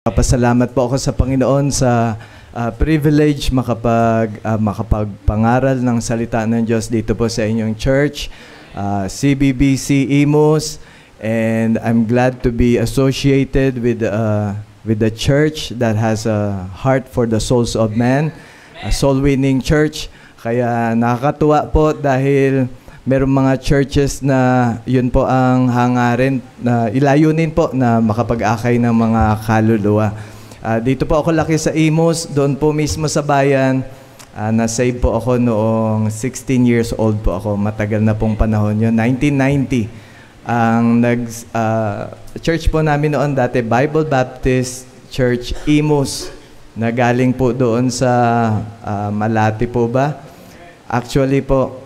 Pasalamat po ako sa Panginoon sa privilege makapagpangaral ng salita ng Diyos dito po sa inyong church, CBBC Imus, and I'm glad to be associated with the church that has a heart for the souls of men, a soul-winning church. Kaya nakakatuwa po dahil merong mga churches na yun po ang hangarin, na ilayunin po na makapag-akay ng mga kaluluwa. Dito po ako laki sa Imus, doon po mismo sa bayan. Na-save po ako noong 16 years old po ako. Matagal na pong panahon yun. 1990. Ang church po namin noon dati, Bible Baptist Church Imus, na galing po doon sa Malati po ba? Actually po,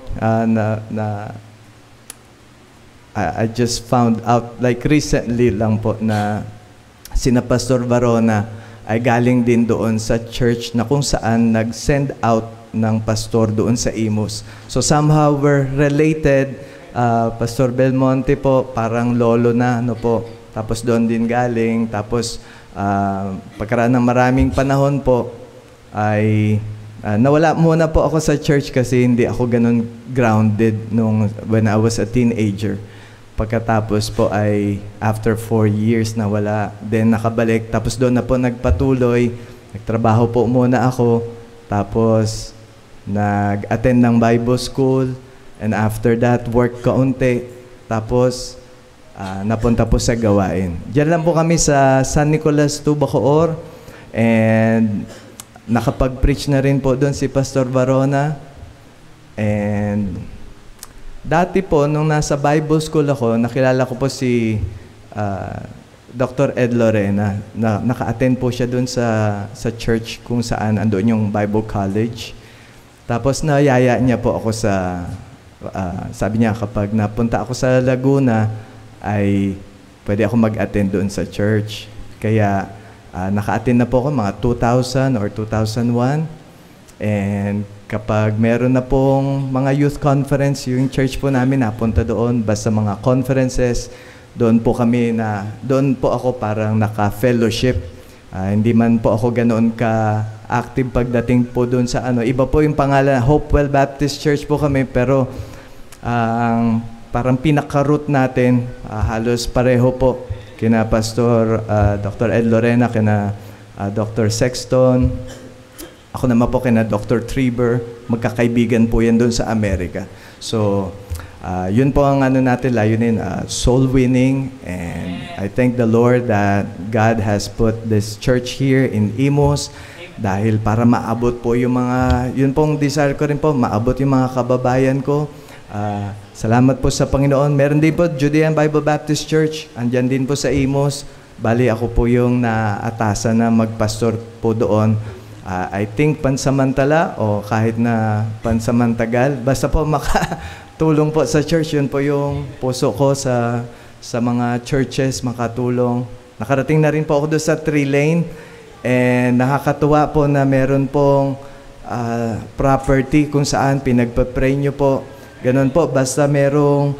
I just found out like recently lang po na sina Pastor Varona ay galing din doon sa church na kung saan nag-send out ng pastor doon sa Imus. So somehow we're related. Pastor Belmonte po, parang lolo na, no po. Tapos doon din galing. Tapos pagkaraan ng maraming panahon po ay nawala muna po ako sa church kasi hindi ako ganun grounded when I was a teenager. Pagkatapos po ay after 4 years nawala, then nakabalik. Tapos doon na po nagpatuloy, nagtrabaho po muna ako, tapos nag-attend ng Bible school, and after that work kaunti, tapos napunta po sa gawain. Diyan lang po kami sa San Nicolas 2, Bacoor, and nakapag-preach na rin po doon si Pastor Varona. And dati po, nung nasa Bible school ako, nakilala ko po si Dr. Ed Lorena. Naka-attend po siya doon sa church kung saan andoon yung Bible College. Tapos nayaya niya po ako sabi niya, kapag napunta ako sa Laguna, ay pwede ako mag-attend doon sa church. Kaya naka-attend na po ako mga 2000 or 2001. And kapag meron na pong mga youth conference, yung church po namin napunta doon, basta mga conferences, doon po ako parang naka-fellowship. Hindi man po ako ganoon ka-active pagdating po doon sa iba po yung pangalan, Hopewell Baptist Church po kami, pero parang pinaka-root natin, halos pareho po. Kina Pastor Dr. Ed Lorena, kina Dr. Sexton, ako naman po kina Dr. Trieber, magkakaibigan po yan doon sa Amerika. So, yun po ang natin layunin, soul winning, and I thank the Lord that God has put this church here in Imus dahil para maabot po yung yun pong desire ko rin po, maabot yung mga kababayan ko. Salamat po sa Panginoon. Meron din po Judean Bible Baptist Church. Andyan din po sa Imus. Bali, ako po yung naatasan na magpastor po doon. I think pansamantala o kahit na pansamantagal. Basta po makatulong po sa church. Yun po yung puso ko sa mga churches, makatulong. Nakarating na rin po ako doon sa 3-lane. And nakakatuwa po na meron pong property kung saan pinagpa-pray nyo po. Ganon po, basta merong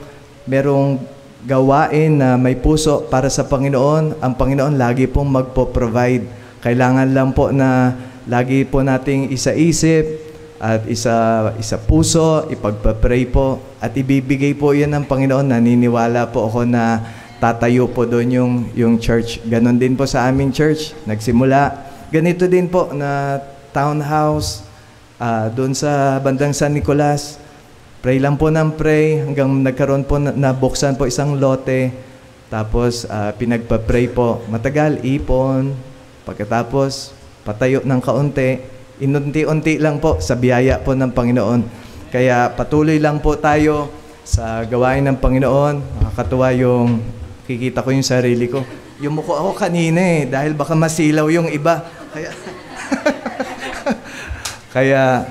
gawain na may puso para sa Panginoon, ang Panginoon lagi pong magpo-provide. Kailangan lang po na lagi po nating isa-isip at isa puso, ipagpa-pray po, at ibibigay po yan ng Panginoon. Naniniwala po ako na tatayo po doon yung church. Ganon din po sa aming church, nagsimula. Ganito din po na townhouse doon sa bandang San Nicolas. Pray lang po ng pray hanggang nagkaroon po nabuksan po isang lote. Tapos pinagpa-pray po. Matagal, ipon. Pagkatapos, patayo ng kaunti. Inunti-unti lang po sa biyaya po ng Panginoon. Kaya patuloy lang po tayo sa gawain ng Panginoon. Nakakatuwa yung kikita ko yung sarili ko. Yung mukha ako kanina dahil baka masilaw yung iba. Kaya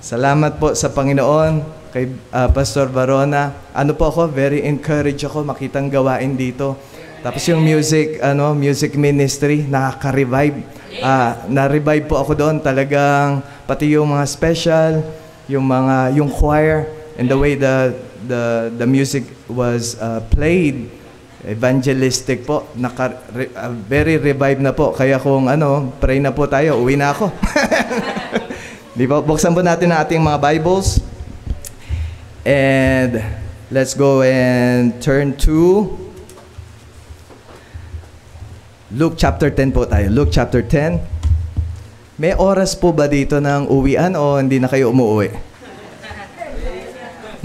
salamat po sa Panginoon. Kay Pastor Varona, po ako, very encouraged ako makitang gawain dito. Tapos yung music ministry, nakaka-revive. Na-revive po ako doon, talagang pati yung mga special, yung choir, and the way the music was played, Evangelistic po. Very revived na po. Kaya kung pray na po tayo, uwi na ako. Di ba? Buksan po natin ang ating mga Bibles. And let's go and turn to Luke chapter 10 po tayo. Luke chapter 10. May oras po ba dito ng uwian o hindi na kayo umuwi?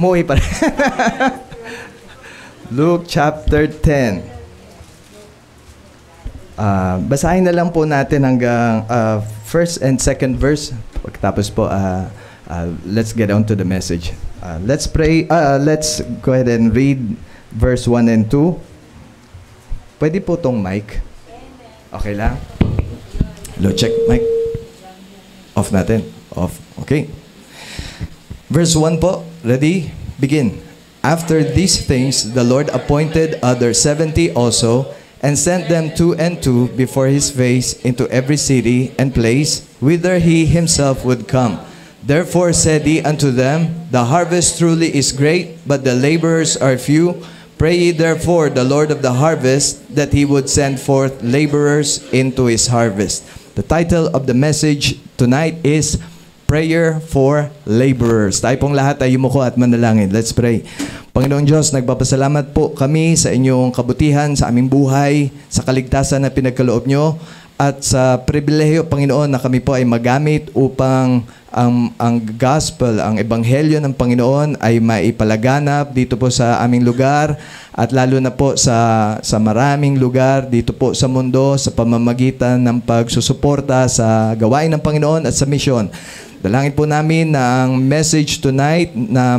Umuwi pa rin. Luke chapter 10. Basahin na lang po natin hanggang first and second verse. Pagkatapos po, let's get on to the message. Let's pray. Let's go ahead and read verse 1 and 2. Pwede po tong mic. Okay lang? Low check mic. Off natin. Off. Okay. Verse 1 po. Ready? Begin. After these things, the Lord appointed other 70 also, and sent them 2 and 2 before his face into every city and place whither he himself would come. Therefore said he unto them, The harvest truly is great, but the laborers are few. Pray ye therefore the Lord of the harvest, that he would send forth laborers into his harvest. The title of the message tonight is Prayer for Laborers. Tayo pong lahat ay yumuko at manalangin. Let's pray. Panginoong Diyos, nagpapasalamat po kami sa inyong kabutihan, sa aming buhay, sa kaligtasan na pinagkaloob nyo, at sa pribilehiyo, Panginoon, na kami po ay magamit upang ang gospel, ang ebanghelyo ng Panginoon ay maipalaganap dito po sa aming lugar at lalo na po sa maraming lugar dito po sa mundo sa pamamagitan ng pagsusuporta sa gawain ng Panginoon at sa misyon. Dalangin po namin na ang message tonight na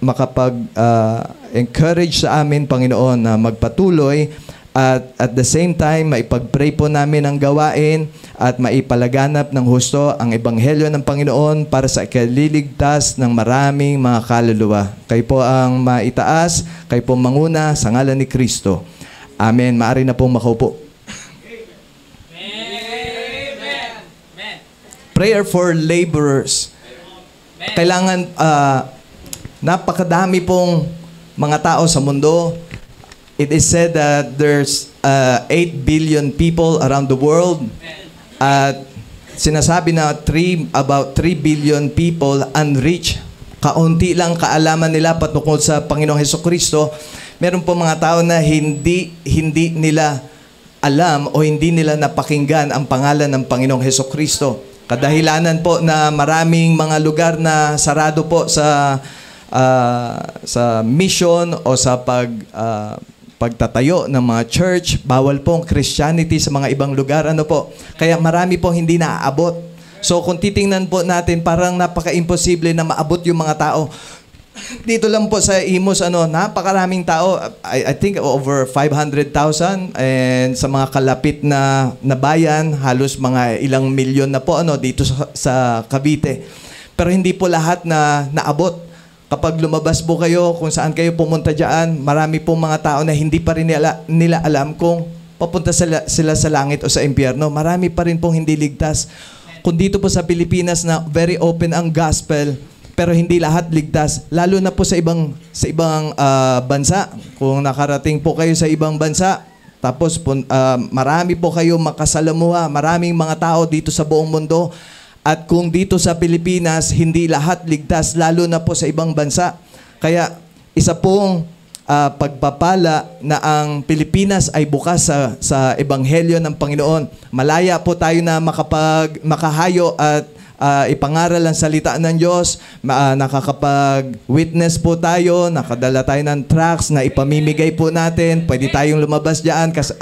makapag-encourage sa amin, Panginoon, na magpatuloy at the same time, maipag-pray po namin ang gawain at maipalaganap ng husto ang ebanghelyo ng Panginoon para sa ikaliligtas ng maraming mga kaluluwa. Kayo po ang maitaas, kayo po manguna sa ngalan ni Kristo. Amen. Maaari na pong makaupo. Prayer for laborers. Kailangan, napakadami pong mga tao sa mundo. It is said that there's 8 billion people around the world. At sinasabi na about 3 billion people unreached. Kaunti lang kaalaman nila patungkol sa Panginoong Hesukristo. Meron po mga tao na hindi nila alam o hindi nila napakinggan ang pangalan ng Panginoong Hesukristo. Kadahilanan po na maraming mga lugar na sarado po sa mission o sa pagtatayo ng mga church, bawal pong Christianity sa mga ibang lugar. Kaya marami pong hindi naaabot. So kung titingnan po natin, parang napaka-imposible na maabot yung mga tao. Dito lang po sa Imus, napakaraming tao. I think over 500,000 and sa mga kalapit na bayan, halos mga ilang milyon na po dito sa Cavite. Pero hindi po lahat na naabot. Kapag lumabas po kayo, kung saan kayo pumunta dyan, marami pong mga tao na hindi pa rin nila alam kung papunta sila sa langit o sa impyerno. Marami pa rin pong hindi ligtas. Kung dito po sa Pilipinas na very open ang gospel, pero hindi lahat ligtas. Lalo na po sa ibang bansa. Kung nakarating po kayo sa ibang bansa, tapos marami po kayo makasalamuha, maraming mga tao dito sa buong mundo. At kung dito sa Pilipinas, hindi lahat ligtas, lalo na po sa ibang bansa. Kaya isa pong pagpapala na ang Pilipinas ay bukas sa ebanghelyo ng Panginoon. Malaya po tayo na makahayo at ipangaral ang salita ng Diyos. Nakakapag-witness po tayo, nakadala tayo ng tracts na ipamimigay po natin. Pwede tayong lumabas dyan kasi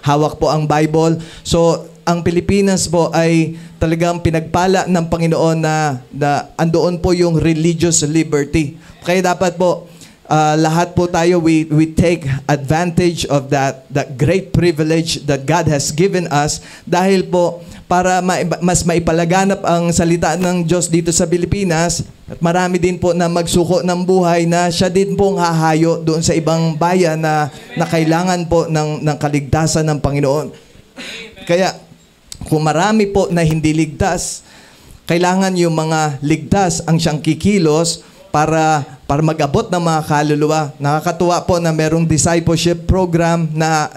hawak po ang Bible. So, ang Pilipinas po ay talagang pinagpala ng Panginoon na andoon po yung religious liberty. Kaya dapat po, lahat po tayo, we take advantage of that great privilege that God has given us dahil po para mas maipalaganap ang salita ng Diyos dito sa Pilipinas at marami din po na magsuko ng buhay na siya din pong hahayo doon sa ibang bayan na kailangan po ng kaligtasan ng Panginoon. Kaya kung marami po na hindi ligtas, kailangan yung mga ligtas ang siyang kikilos para mag-abot ng mga kaluluwa. Nakakatuwa po na merong discipleship program na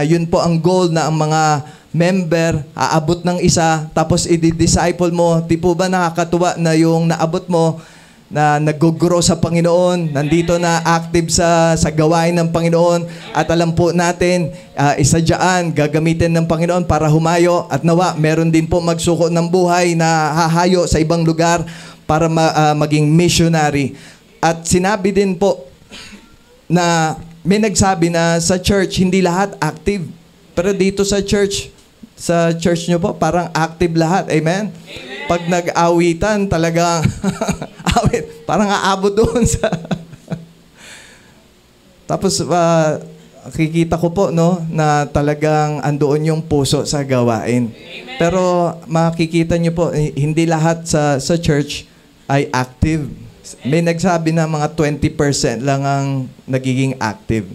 yun po ang goal na ang mga member aabot ng isa tapos i-disciple mo. Di po ba nakakatuwa na yung naabot mo na nag-grow sa Panginoon, nandito na active sa gawain ng Panginoon at alam po natin, isa dyan, gagamitin ng Panginoon para humayo at nawa, meron din po magsuko ng buhay na hahayo sa ibang lugar para maging missionary. At sinabi din po na may nagsabi na sa church, hindi lahat active. Pero dito sa church nyo po, parang active lahat. Amen? Pag nag-awitan, talagang awit, parang aabot doon sa... Tapos, kikita ko po, no, na talagang andoon yung puso sa gawain. Amen. Pero makikita nyo po, hindi lahat sa church ay active. May nagsabi na mga 20% lang ang nagiging active.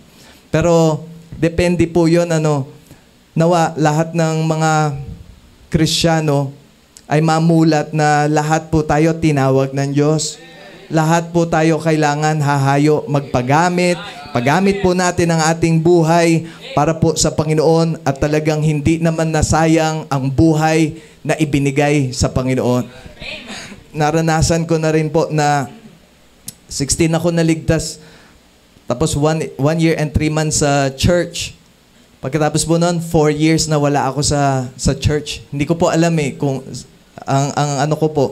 Pero, depende po yun, nawa lahat ng mga Kristiyano ay mamulat na lahat po tayo tinawag ng Diyos. Lahat po tayo kailangan hahayo, magpagamit. Pagamit po natin ang ating buhay para po sa Panginoon at talagang hindi naman nasayang ang buhay na ibinigay sa Panginoon. Naranasan ko na rin po na 16 ako naligtas. Tapos 1 year and 3 months sa church. Pagkatapos po noon, 4 years na wala ako sa church. Hindi ko po alam kung ang ano ko po,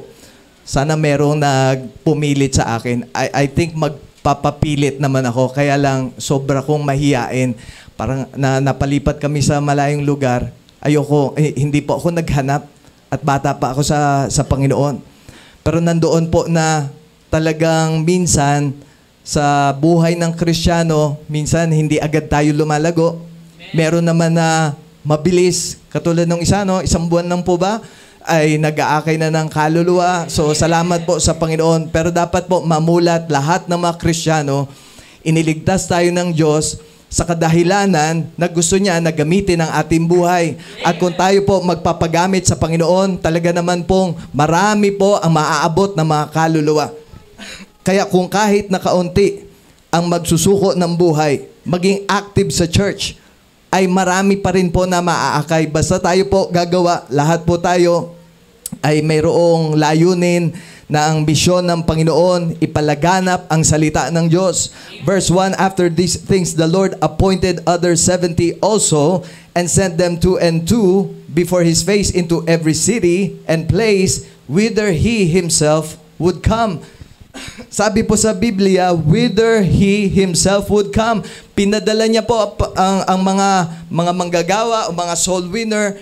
sana merong nagpumilit sa akin. I think magpapapilit naman ako. Kaya lang, sobra kong mahiyain. Parang napalipat kami sa malayong lugar. Ayoko, hindi po ako naghanap. At bata pa ako sa Panginoon. Pero nandoon po na talagang minsan, sa buhay ng Kristiyano, minsan hindi agad tayo lumalago. Meron naman na mabilis. Katulad ng isa, isang buwan lang po ba? Ay nag-aakay na ng kaluluwa. So, salamat po sa Panginoon. Pero dapat po mamulat lahat ng mga Kristiyano, iniligtas tayo ng Diyos sa kadahilanan na gusto niya na gamitin ang ating buhay. At kung tayo po magpapagamit sa Panginoon, talaga naman pong marami po ang maaabot na mga kaluluwa. Kaya kung kahit na kaunti ang magsusuko ng buhay, maging active sa church, ay marami pa rin po na maaakay. Basta tayo po gagawa, lahat po tayo ay mayroong layunin na ang misyon ng Panginoon, ipalaganap ang salita ng Diyos. Verse 1, after these things, the Lord appointed other 70 also, and sent them 2 and 2 before His face into every city and place whither He Himself would come. Sabi po sa Biblia, whither He Himself would come. Pinadala niya po ang mga manggagawa o mga soul winner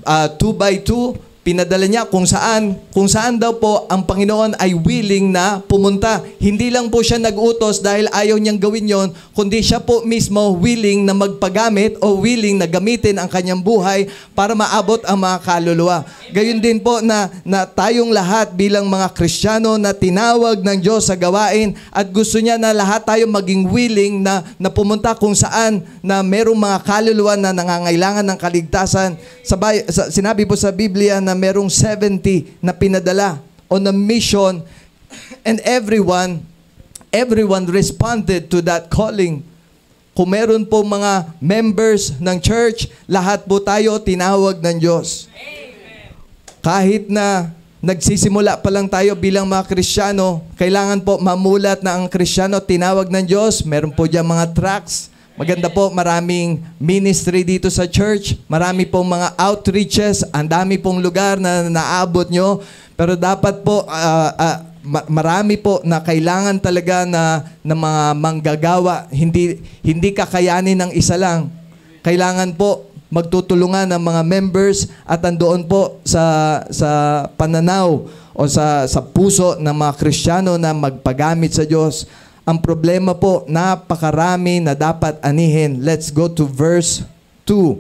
2 by 2. Pinadala niya kung saan daw po ang Panginoon ay willing na pumunta. Hindi lang po siya nag-utos dahil ayaw niyang gawin yon, kundi siya po mismo willing na magpagamit o willing na gamitin ang kanyang buhay para maabot ang mga kaluluwa. Gayon din po na tayong lahat bilang mga Kristiyano na tinawag ng Diyos sa gawain at gusto niya na lahat tayo maging willing na pumunta kung saan na merong mga kaluluwa na nangangailangan ng kaligtasan. Sinabi po sa Biblia na merong 70 na pinadala on a mission, and everyone responded to that calling. Kung meron po mga members ng church, lahat po tayo tinawag ng Diyos. Kahit na nagsisimula pa lang tayo bilang mga Kristiyano, kailangan po mamulat na ang Kristiyano tinawag ng Diyos. Meron po dyan mga tracts. Maganda po, maraming ministry dito sa church. Marami pong mga outreaches. Ang dami pong lugar na naabot nyo. Pero dapat po, marami po na kailangan talaga na mga manggagawa. Hindi kakayanin ng isa lang. Kailangan po magtutulungan ng mga members at andoon po sa pananaw o sa puso ng mga Kristiyano na magpagamit sa Diyos. Ang problema po, napakarami na dapat anihin. Let's go to verse 2.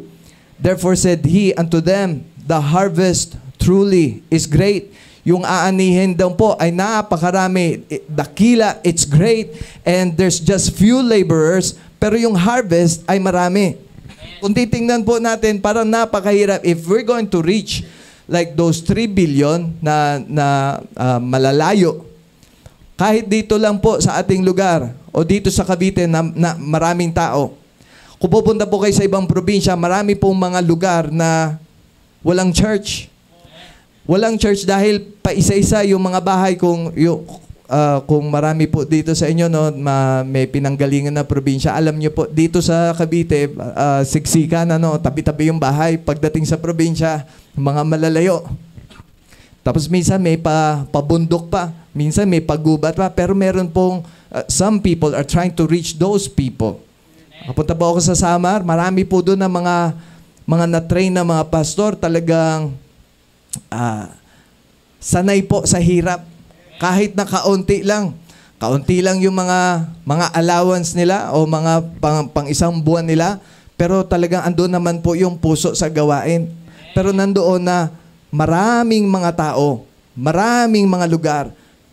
Therefore said He unto them, the harvest truly is great. Yung aanihin daw po ay napakarami. Dakila, it's great. And there's just few laborers. Pero yung harvest ay marami. Kung titingnan po natin, parang napakahirap. If we're going to reach like those 3 billion na malalayo, Kahit dito lang po sa ating lugar o dito sa Cavite na maraming tao. Kung pupunta po kayo sa ibang probinsya, marami pong mga lugar na walang church. Walang church dahil pa isa-isa yung mga bahay kung marami po dito sa inyo may pinanggalingan na probinsya. Alam niyo po dito sa Cavite, siksikan tabi-tabi yung bahay. Pagdating sa probinsya, mga malalayo. Tapos minsan may pabundok pa, minsan may pagubat pa, pero meron pong some people are trying to reach those people. Kapunta po ako sa Samar, marami po doon na mga na-train na mga pastor, talagang sanay po sa hirap. Kahit na kaunti lang yung mga allowance nila o mga pang isang buwan nila, pero talagang andun naman po yung puso sa gawain. Pero nandoon na maraming mga tao, maraming mga lugar,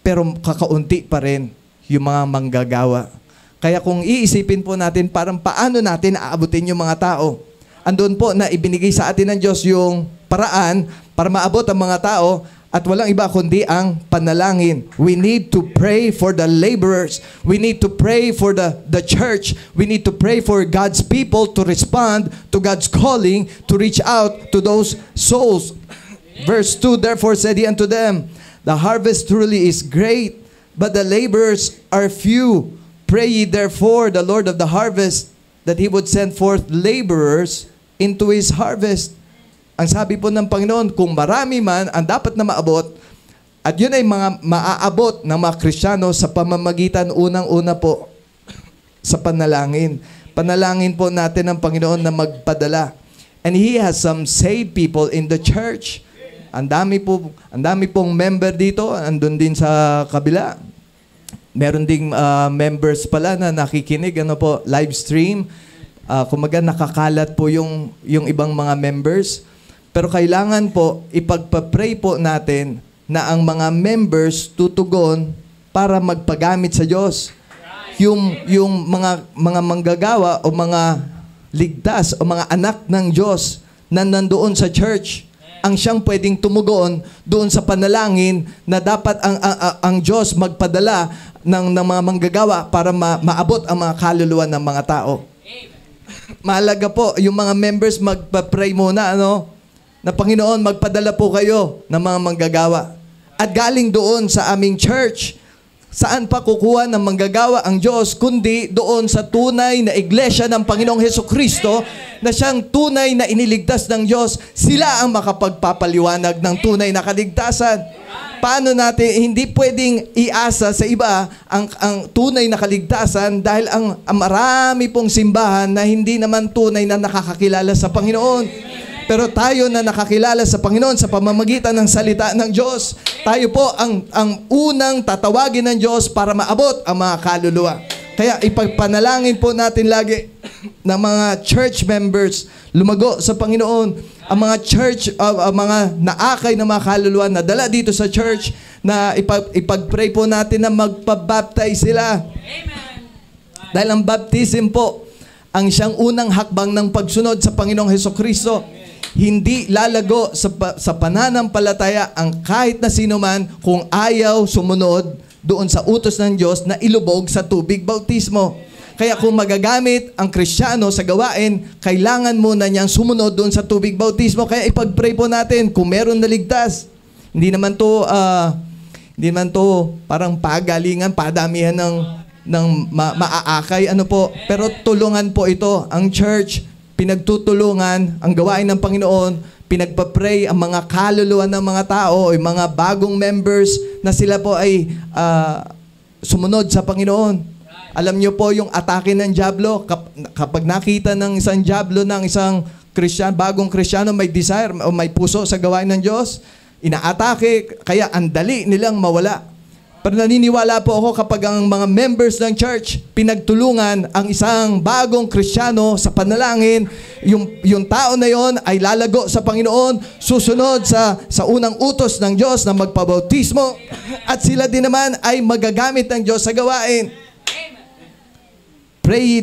pero kakaunti pa rin yung mga manggagawa. Kaya kung iisipin po natin parang paano natin aabutin yung mga tao, andun po na ibinigay sa atin ng Diyos yung paraan para maabot ang mga tao at walang iba kundi ang panalangin. We need to pray for the laborers. We need to pray for the church. We need to pray for God's people to respond to God's calling to reach out to those souls. Verse 2, therefore said he unto them, the harvest truly is great, but the laborers are few. Pray ye therefore the Lord of the harvest that He would send forth laborers into His harvest. Ang sabi po ng Panginoon, kung marami man ang dapat na maabot, at yun ay mga maaabot ng mga Kristiyano sa pamamagitan unang-una po sa panalangin. Panalangin po natin ng Panginoon na magpadala. And He has some saved people in the church. Ang dami pong member dito, andun din sa kabila. Meron ding members pala na nakikinig, live stream. Kumaga nakakalat po yung ibang mga members. Pero kailangan po, ipagpa-pray po natin na ang mga members tutugon para magpagamit sa Diyos. Yung mga manggagawa o mga ligtas o mga anak ng Diyos na nandoon sa church, ang siyang pwedeng tumugon doon sa panalangin na dapat ang Diyos magpadala ng mga manggagawa para maabot ang mga kaluluwa ng mga tao. Mahalaga po, yung mga members magpa-pray muna, na Panginoon, magpadala po kayo ng mga manggagawa. At galing doon sa aming church, saan pa kukuha ng manggagawa ang Diyos, kundi doon sa tunay na iglesia ng Panginoong Hesukristo, na siyang tunay na iniligtas ng Diyos, sila ang makapagpapaliwanag ng tunay na kaligtasan. Paano natin, hindi pwedeng iasa sa iba ang tunay na kaligtasan dahil ang marami pong simbahan na hindi naman tunay na nakakakilala sa Panginoon. Pero tayo na nakakilala sa Panginoon sa pamamagitan ng salita ng Diyos, tayo po ang unang tatawagin ng Diyos para maabot ang mga kaluluwa. Kaya ipagpanalangin po natin lagi ng mga church members lumago sa Panginoon. Ang mga church, mga naakay na mga kaluluwa na dala dito sa church, na ipag-pray po natin na magpabaptize sila. Amen. Dahil ang baptism po, ang siyang unang hakbang ng pagsunod sa Panginoong Hesukristo. Hindi lalago sa pananampalataya ang kahit na sino man kung ayaw sumunod doon sa utos ng Diyos na ilubog sa tubig bautismo. Kaya kung magagamit ang Kristiyano sa gawain, kailangan muna niyang sumunod doon sa tubig bautismo. Kaya ipag-pray po natin kung meron naligtas. Hindi naman to parang pagalingan, padamihan ng maaakay, pero tulungan po ito. Ang church, pinagtutulungan ang gawain ng Panginoon, pinagpa-pray ang mga kaluluwa ng mga tao o yung mga bagong members na sila po ay sumunod sa Panginoon. Alam niyo po yung atake ng dyablo, kapag nakita ng isang dyablo ng isang bagong Kristiyano may desire o may puso sa gawain ng Diyos, inaatake, kaya ang dali nilang mawala. Pero naniniwala po ako kapag ang mga members ng church pinagtulungan ang isang bagong Kristiyano sa panalangin, yung tao na yon ay lalago sa Panginoon, susunod sa unang utos ng Diyos na magpabautismo, at sila din naman ay magagamit ng Diyos sa gawain. Pray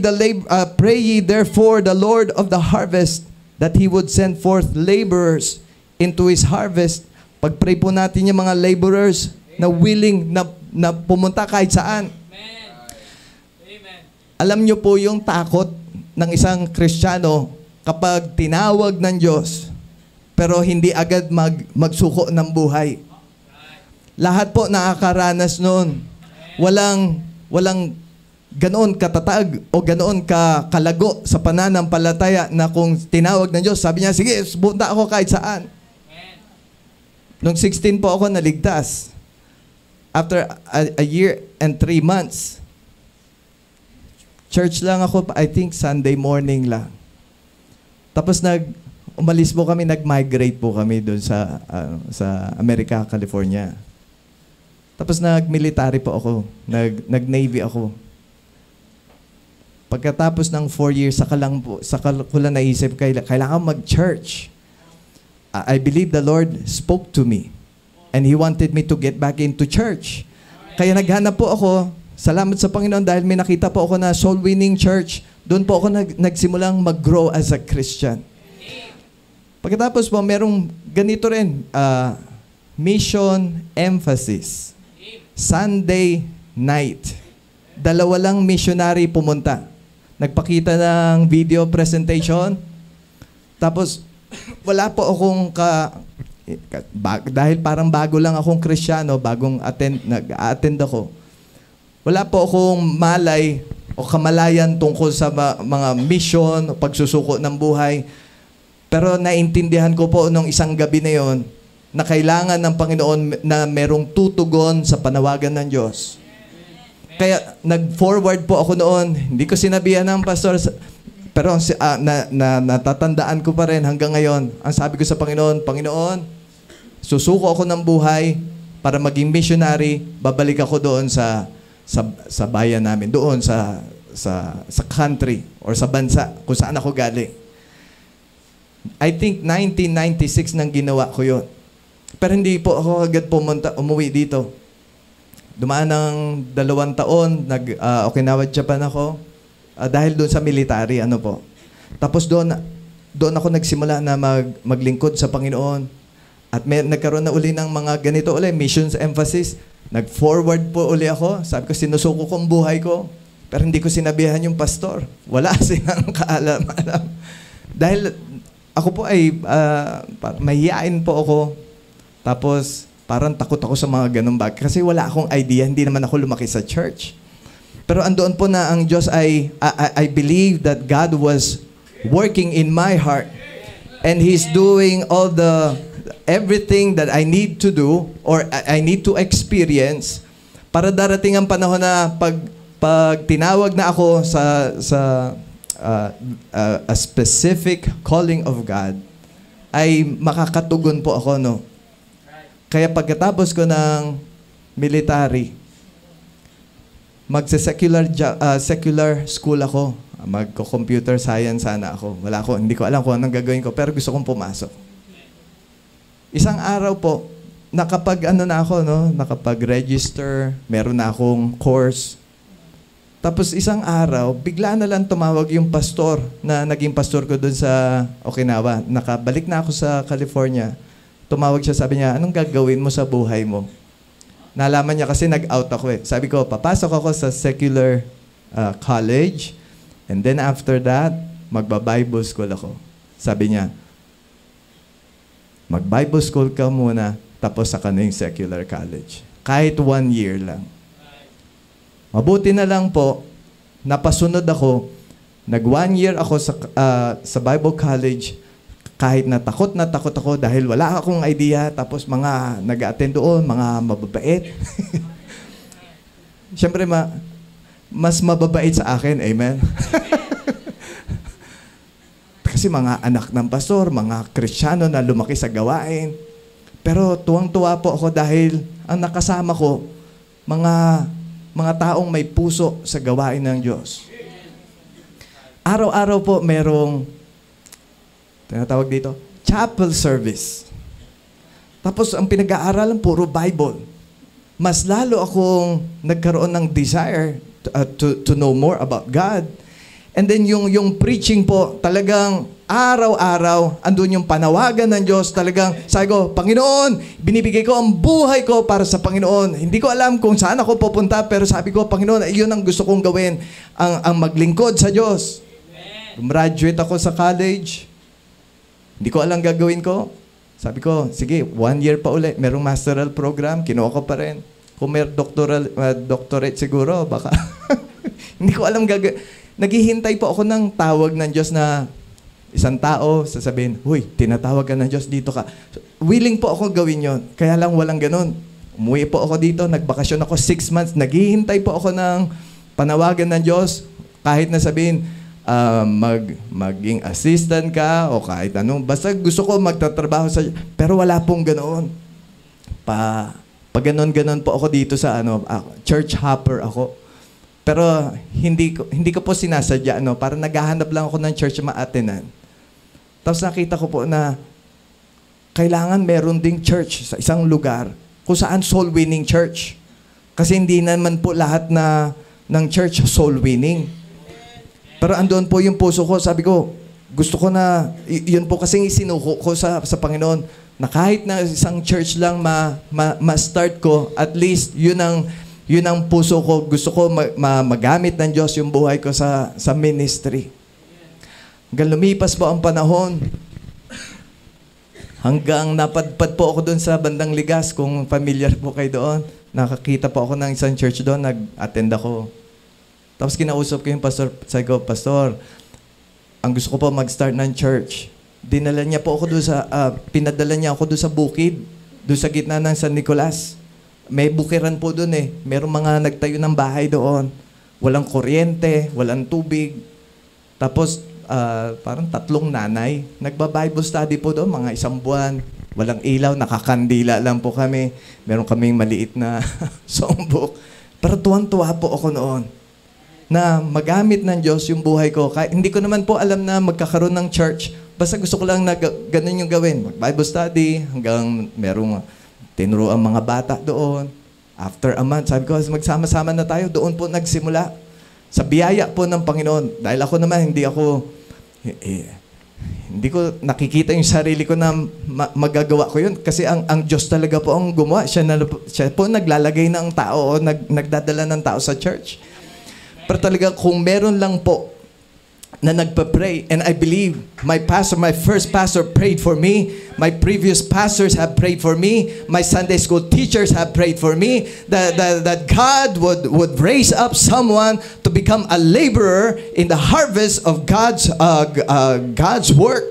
ye therefore the Lord of the harvest that He would send forth laborers into His harvest. Pag-pray po natin yung mga laborers, na willing na pumunta kahit saan. Alam niyo po yung takot ng isang Kristiyano kapag tinawag ng Diyos pero hindi agad magsuko ng buhay. Lahat po nakakaranas noon. Walang ganoon katatag o ganoon kalago sa pananampalataya na kung tinawag ng Diyos, sabi niya, sige, punta ako kahit saan. Nung 16 po ako naligtas. After a year and 3 months, church lang ako, I think Sunday morning lang. Tapos umalis po kami, nag-migrate po kami doon sa America, California. Tapos nag-military po ako, nag-Navy ako. Pagkatapos ng 4 years, saka ko lang naisip, kailangan mag-church. I believe the Lord spoke to me. And He wanted me to get back into church. Kaya naghanap po ako, salamat sa Panginoon dahil may nakita po ako na soul-winning church. Doon po ako nagsimulang mag-grow as a Christian. Pagkatapos po, merong ganito rin, mission emphasis. Sunday night. 2 lang missionary pumunta. Nagpakita ng video presentation. Tapos, wala po akong dahil parang bago lang akong Kristiyano, nag-attend ako. Wala po akong malay o kamalayan tungkol sa mga mission o pagsusuko ng buhay. Pero naintindihan ko po nung isang gabi na yon na kailangan ng Panginoon na merong tutugon sa panawagan ng Diyos. Kaya nag-forward po ako noon. Hindi ko sinabihan ng pastor, pero natatandaan ko pa rin hanggang ngayon. Ang sabi ko sa Panginoon, Panginoon, susuko ako ng buhay para maging missionary, babalik ako doon sa bayan namin, doon sa country or sa bansa kung saan ako galing. I think 1996 nang ginawa ko yon. Pero hindi po ako agad umuwi dito. Dumaan ng 2 taon, Okinawa, Japan ako. Dahil doon sa military, Tapos doon ako nagsimula na maglingkod sa Panginoon. At nagkaroon na uli ng mga ganito uli, missions emphasis. Nag-forward po uli ako. Sabi ko, sinusuko ko ang buhay ko. Pero hindi ko sinabihan yung pastor. Wala silang kaalam-alam. Dahil ako po ay mahihain po ako. Tapos parang takot ako sa mga ganun bagay. Kasi wala akong idea. Hindi naman ako lumaki sa church. Pero andoon po na ang Diyos I believe that God was working in my heart. And He's doing everything that I need to do or I need to experience para darating ang panahon na pag tinawag na ako sa a specific calling of God, ay makakatugon po ako, no? Kaya pagkatapos ko ng military, secular school ako. Magko-computer science sana ako. Hindi ko alam kung anong gagawin ko, pero gusto kong pumasok. Isang araw po, nakapag-register, meron na akong course. Tapos isang araw, bigla na lang tumawag yung pastor na naging pastor ko doon sa Okinawa. Nakabalik na ako sa California. Tumawag siya, sabi niya, anong gagawin mo sa buhay mo? Nalaman niya kasi nag-out ako eh. Sabi ko, papasok ako sa secular college. And then after that, magba-Bible school ako. Sabi niya, mag-Bible school ka muna, tapos saka na yung secular college. Kahit 1 year lang. Mabuti na lang po, napasunod ako, nag-1 year ako sa Bible college, kahit natakot ako dahil wala akong idea, tapos mga nag-attend doon, mga mababait. Siyempre, mas mababait sa akin, amen? Kasi mga anak ng pastor, mga Kristiyano na lumaki sa gawain. Pero tuwang-tuwa po ako dahil ang nakasama ko, mga taong may puso sa gawain ng Diyos. Araw-araw po merong, tinatawag dito, chapel service. Tapos ang pinag-aaralan, puro Bible. Mas lalo akong nagkaroon ng desire to know more about God. And then yung preaching po, talagang araw-araw, andun yung panawagan ng Diyos. Talagang sabi ko, Panginoon, binibigay ko ang buhay ko para sa Panginoon. Hindi ko alam kung saan ako pupunta, pero sabi ko, Panginoon, yun ang gusto kong gawin, ang maglingkod sa Diyos. Graduate ako sa college. Hindi ko alam gagawin ko. Sabi ko, sige, 1 year pa ulit. Merong masteral program, kinuha ko pa rin. Kung may doctorate siguro, baka. Hindi ko alam gagawin. Naghihintay po ako ng tawag ng Diyos na isang tao, sasabihin, huy, tinatawag ka ng Diyos, dito ka. Willing po ako gawin yon. Kaya lang walang ganun. Umuwi po ako dito, nagbakasyon ako 6 months, naghihintay po ako ng panawagan ng Diyos, kahit na sabihin, maging assistant ka o kahit anong. Basta gusto ko magtatrabaho sa... Pero wala pong ganoon. Pag ganon-ganon po ako dito sa church hopper ako. Pero hindi ko po sinasadya, para naghahanap lang ako ng church ma-attenan. Tapos nakita ko po na kailangan meron ding church sa isang lugar kung saan soul-winning church. Kasi hindi naman po lahat ng church soul-winning. Pero andun po yung puso ko, sabi ko, gusto ko na, yun po kasing isinuko ko sa Panginoon, na kahit na isang church lang ma-start ko, at least yun ang puso ko. Gusto ko magamit ng Diyos yung buhay ko sa ministry. Hanggang lumipas po ang panahon. Hanggang napadpad po ako doon sa Bandang Ligas. Kung familiar po kayo doon, nakakita po ako ng isang church doon. Nag-attend ako. Tapos kinausap ko yung pastor. Sabi ko, Pastor, ang gusto ko po mag-start ng church. Dinala niya po ako doon pinadala niya ako doon sa bukid. Doon sa gitna ng San Nicolas. May bukiran po doon eh. Merong mga nagtayo ng bahay doon. Walang kuryente, walang tubig. Tapos, parang 3 nanay. Nagba-Bible study po doon, mga 1 buwan. Walang ilaw, nakakandila lang po kami. Meron kaming maliit na songbook. Pero tuwan-tuwa po ako noon na magamit ng Diyos yung buhay ko. Hindi ko naman po alam na magkakaroon ng church. Basta gusto ko lang na ganun yung gawin. Mag-Bible study, hanggang merong tinuro ang mga bata doon. After a month, sabi ko, magsama-sama na tayo. Doon po nagsimula. Sa biyaya po ng Panginoon. Dahil ako naman, hindi ko nakikita yung sarili ko na magagawa ko yun. Kasi ang Diyos talaga po ang gumawa. Siya po naglalagay ng tao o nagdadala ng tao sa church. Pero talaga kung meron lang po na nagpa-pray, and I believe my first pastor prayed for me. My previous pastors have prayed for me. My Sunday school teachers have prayed for me. That God would raise up someone to become a laborer in the harvest of God's work.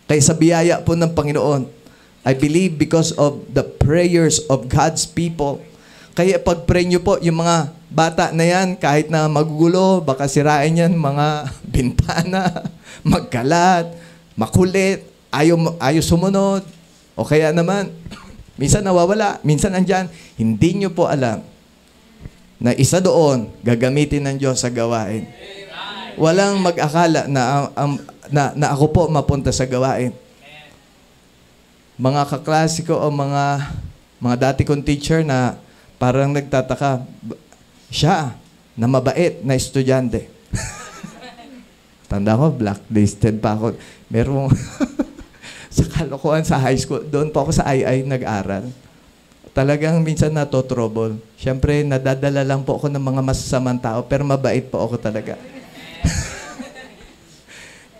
Kaya sa biyaya po ng Panginoon, I believe because of the prayers of God's people. Kaya pag-pray nyo po, yung mga bata na yan, kahit na magugulo, baka sirain yan, mga bintana, magkalat, makulit, ayaw sumunod, o kaya naman, minsan nawawala, minsan andyan, hindi nyo po alam na isa doon, gagamitin ng Diyos sa gawain. Walang mag-akala na ako po mapunta sa gawain. Mga kaklase ko o mga dati kong teacher na parang nagtataka, siya na mabait na estudyante. Tanda ko, blacklisted pa ako. Merong sa kalokohan sa high school, doon po ako sa II nag-aral. Talagang minsan natotrouble. Siyempre, nadadala lang po ako ng mga masasamang tao, pero mabait po ako talaga.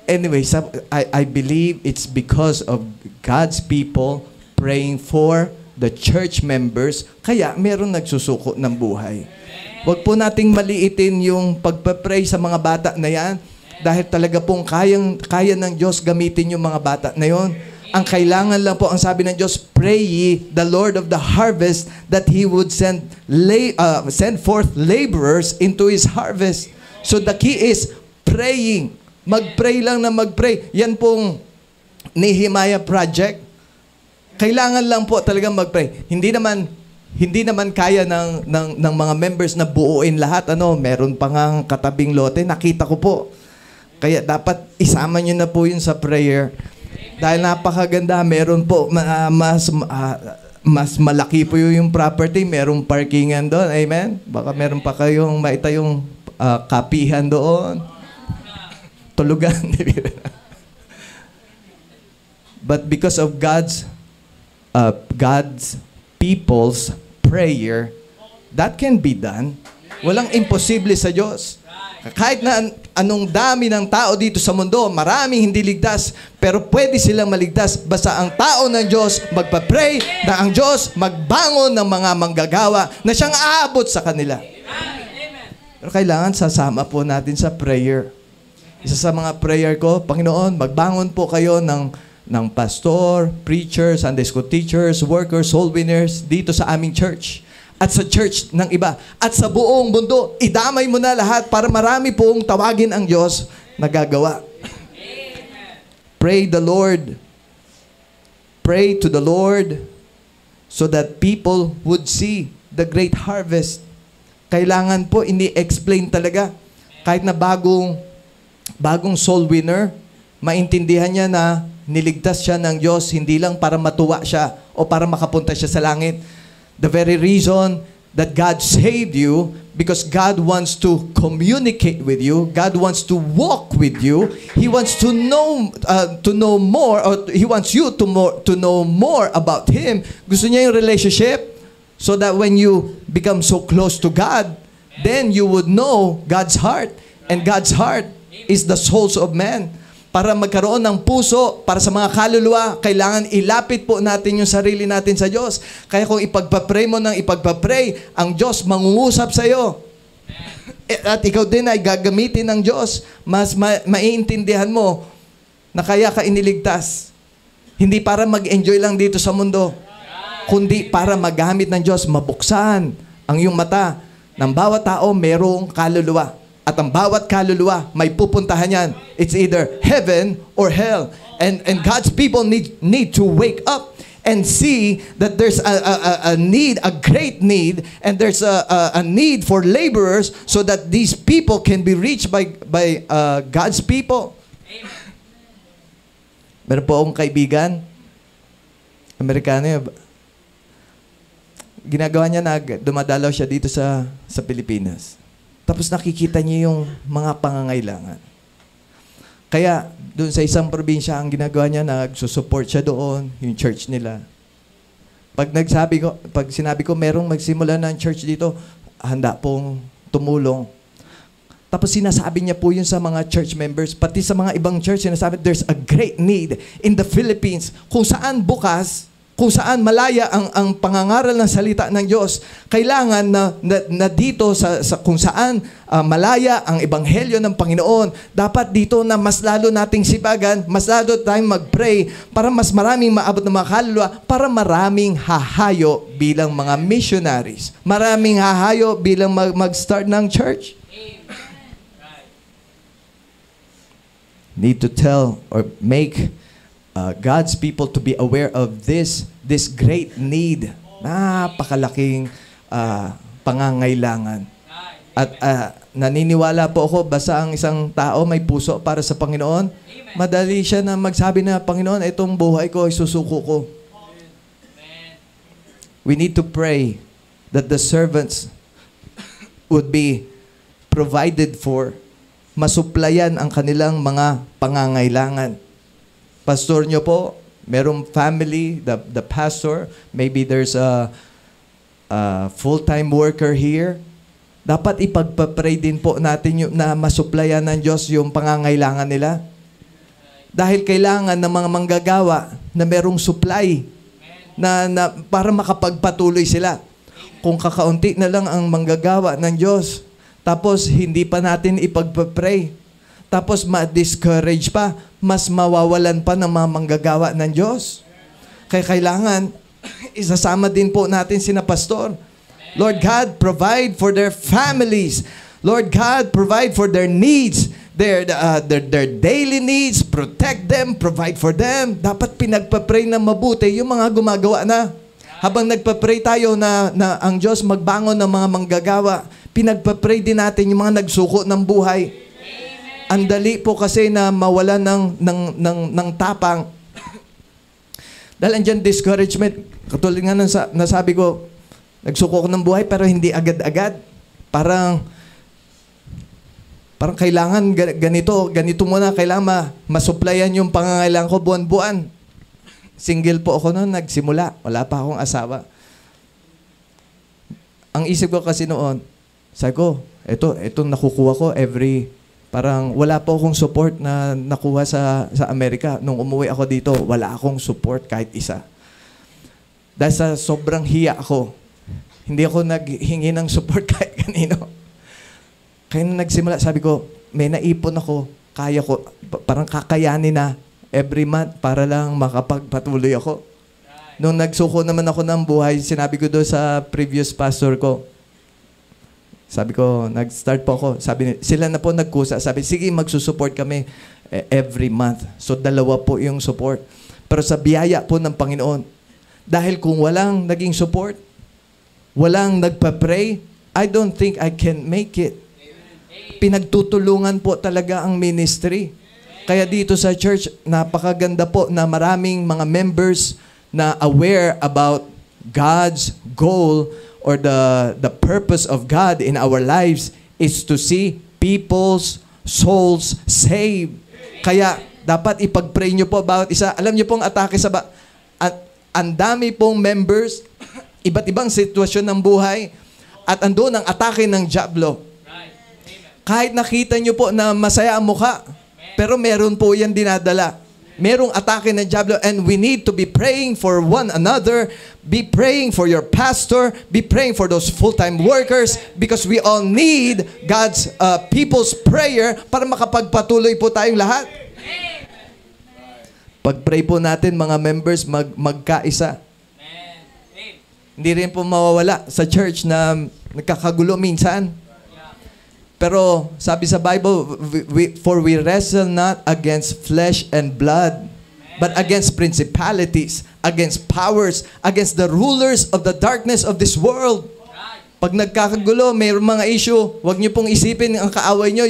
Anyway, I believe it's because of God's people praying for the church members, kaya meron nagsusuko ng buhay. Huwag po nating maliitin yung pagpapray sa mga bata na yan, dahil talaga pong kaya ng Diyos gamitin yung mga bata na yon. Ang kailangan lang po, ang sabi ng Diyos, pray ye the Lord of the harvest that He would send forth laborers into His harvest. So the key is praying. Mag-pray lang na mag-pray. Yan pong Nehemiah Project. Kailangan lang po talagang mag-pray. Hindi naman kaya ng mga members na buuin lahat. Meron pa ngang katabing lote. Nakita ko po. Kaya dapat isama nyo na po yun sa prayer. Dahil napakaganda. Meron po mas malaki po yung property. Merong parkingan doon. Amen? Baka meron pa kayong maita yung kapihan doon, tulugan. But because of God's people's prayer, that can be done. Walang imposible sa Diyos. Kahit na anong dami ng tao dito sa mundo, maraming hindi ligtas, pero pwede silang maligtas basta ang tao ng Diyos magpa-pray na ang Diyos magbangon ng mga manggagawa na siyang aabot sa kanila. Pero kailangan sasama po natin sa prayer. Isa sa mga prayer ko, Panginoon, magbangon po kayo ng pastor, preacher, Sunday school teachers, workers, soul winners dito sa aming church. At sa church ng iba. At sa buong mundo, idamay mo na lahat para marami pong tawagin ang Diyos na gagawa. Pray the Lord. Pray to the Lord so that people would see the great harvest. Kailangan po ini-explain talaga. Kahit na bagong soul winner, maintindihan niya na niligtas siya ng Diyos, hindi lang para matuwa siya o para makapunta siya sa langit. The very reason that God saved you, because God wants to communicate with you, God wants to walk with you, He wants to know more, or He wants you to know more about Him. Gusto niya yung relationship, so that when you become so close to God, then you would know God's heart, and God's heart is the souls of man. Para magkaroon ng puso, para sa mga kaluluwa, kailangan ilapit po natin yung sarili natin sa Diyos. Kaya kung ipagpapray mo ng ipagpapray, ang Diyos mangungusap sa iyo. At ikaw din ay gagamitin ng Diyos. Mas maiintindihan mo na kaya ka iniligtas. Hindi para mag-enjoy lang dito sa mundo, kundi para magamit ng Diyos, mabuksan ang iyong mata ng bawat tao merong kaluluwa. At ang bawat kaluluwa, may pupuntahan yan. It's either heaven or hell. And God's people need to wake up and see that there's a need, a great need, and there's a need for laborers so that these people can be reached by God's people. Meron po akong kaibigan, Amerikano yun. Ginagawa niya na dumadalaw siya dito sa Pilipinas. Tapos nakikita niyo yung mga pangangailangan. Kaya, doon sa isang probinsya, ang ginagawa niya, nagsusupport siya doon, yung church nila. Pag sinabi ko, merong magsimula ng church dito, handa pong tumulong. Tapos sinasabi niya po yun sa mga church members, pati sa mga ibang church, sinasabi, there's a great need in the Philippines, kung saan bukas, kung saan malaya ang pangangaral ng salita ng Diyos, kailangan na dito kung saan malaya ang ebanghelyo ng Panginoon, dapat dito na mas lalo nating sipagan, mas lalo tayong mag-pray para mas maraming maabot ng mga kaluluwa, para maraming hahayo bilang mga missionaries. Maraming hahayo bilang mag-start ng church. Need to tell or make God's people to be aware of this great need. Napakalaking pangangailangan. At naniniwala po ako, basta ang isang tao may puso para sa Panginoon, madali siya na magsabi na, Panginoon, itong buhay ko, isusuko ko. We need to pray that the servants would be provided for, masuplayan ang kanilang mga pangangailangan. Pastor nyo po, merong family, the pastor, maybe there's a full-time worker here. Dapat ipagpapray din po natin yung, na masuplayan ng Diyos yung pangangailangan nila. Dahil kailangan ng mga manggagawa na merong supply na para makapagpatuloy sila. Kung kakaunti na lang ang manggagawa ng Diyos, tapos hindi pa natin ipagpapray, tapos ma-discourage pa, mas mawawalan pa ng mga manggagawa ng Diyos. Kaya kailangan, isasama din po natin sina pastor. Lord God, provide for their families. Lord God, provide for their needs, their daily needs, protect them, provide for them. Dapat pinagpa-pray na mabuti yung mga gumagawa na. Habang nagpa-pray tayo na ang Diyos magbangon ng mga manggagawa, pinagpa-pray din natin yung mga nagsuko ng buhay. Ang dali po kasi na mawala ng tapang. Dahil andyan discouragement. Katulad nga nasabi ko, nagsuko ko ng buhay pero hindi agad-agad. Parang Parang kailangan ganito muna, kailangan masuplayan yung pangangailangan ko buwan-buwan. Single po ako noon, nagsimula. Wala pa akong asawa. Ang isip ko kasi noon, sabi ko, ito nakukuha ko parang wala po akong support na nakuha sa Amerika. Nung umuwi ako dito, wala akong support kahit isa. Dahil sa sobrang hiya ako, hindi ako naghingi ng support kahit kanino. Kaya nung nagsimula, sabi ko, may naipon ako, kaya ko, parang kakayanin na every month para lang makapagpatuloy ako. Nung nagsuko naman ako ng buhay, sinabi ko doon sa previous pastor ko, sabi ko, nag-start po ako. Sila na po nagkusa. Sabi, sige, magsusupport kami every month. So, 2 po yung support. Pero sa biyaya po ng Panginoon, dahil kung walang naging support, walang nagpa-pray, I don't think I can make it. Pinagtutulungan po talaga ang ministry. Kaya dito sa church, napakaganda po na maraming mga members na aware about God's goal or the purpose of God in our lives is to see people's souls saved. Kaya dapat ipag-pray nyo po bawat isa. Alam nyo pong atake sa ang dami pong members, iba't ibang sitwasyon ng buhay, at andun ang atake ng dyablo. Kahit nakita nyo po na masaya ang mukha, pero meron po yan dinadala. Merong atake ng dyablo, and we need to be praying for one another. Be praying for your pastor. Be praying for those full-time workers, because we all need God's people's prayer para makapagpatuloy po tayong lahat. Pag-pray po natin, mga members, magkaisa. Hindi rin po mawawala sa church na nagkakagulo minsan. Pero sabi sa Bible, for we wrestle not against flesh and blood, but against principalities, against powers, against the rulers of the darkness of this world. Pag nagkakagulo, mayroong mga issue, huwag niyo pong isipin ang kaaway niyo,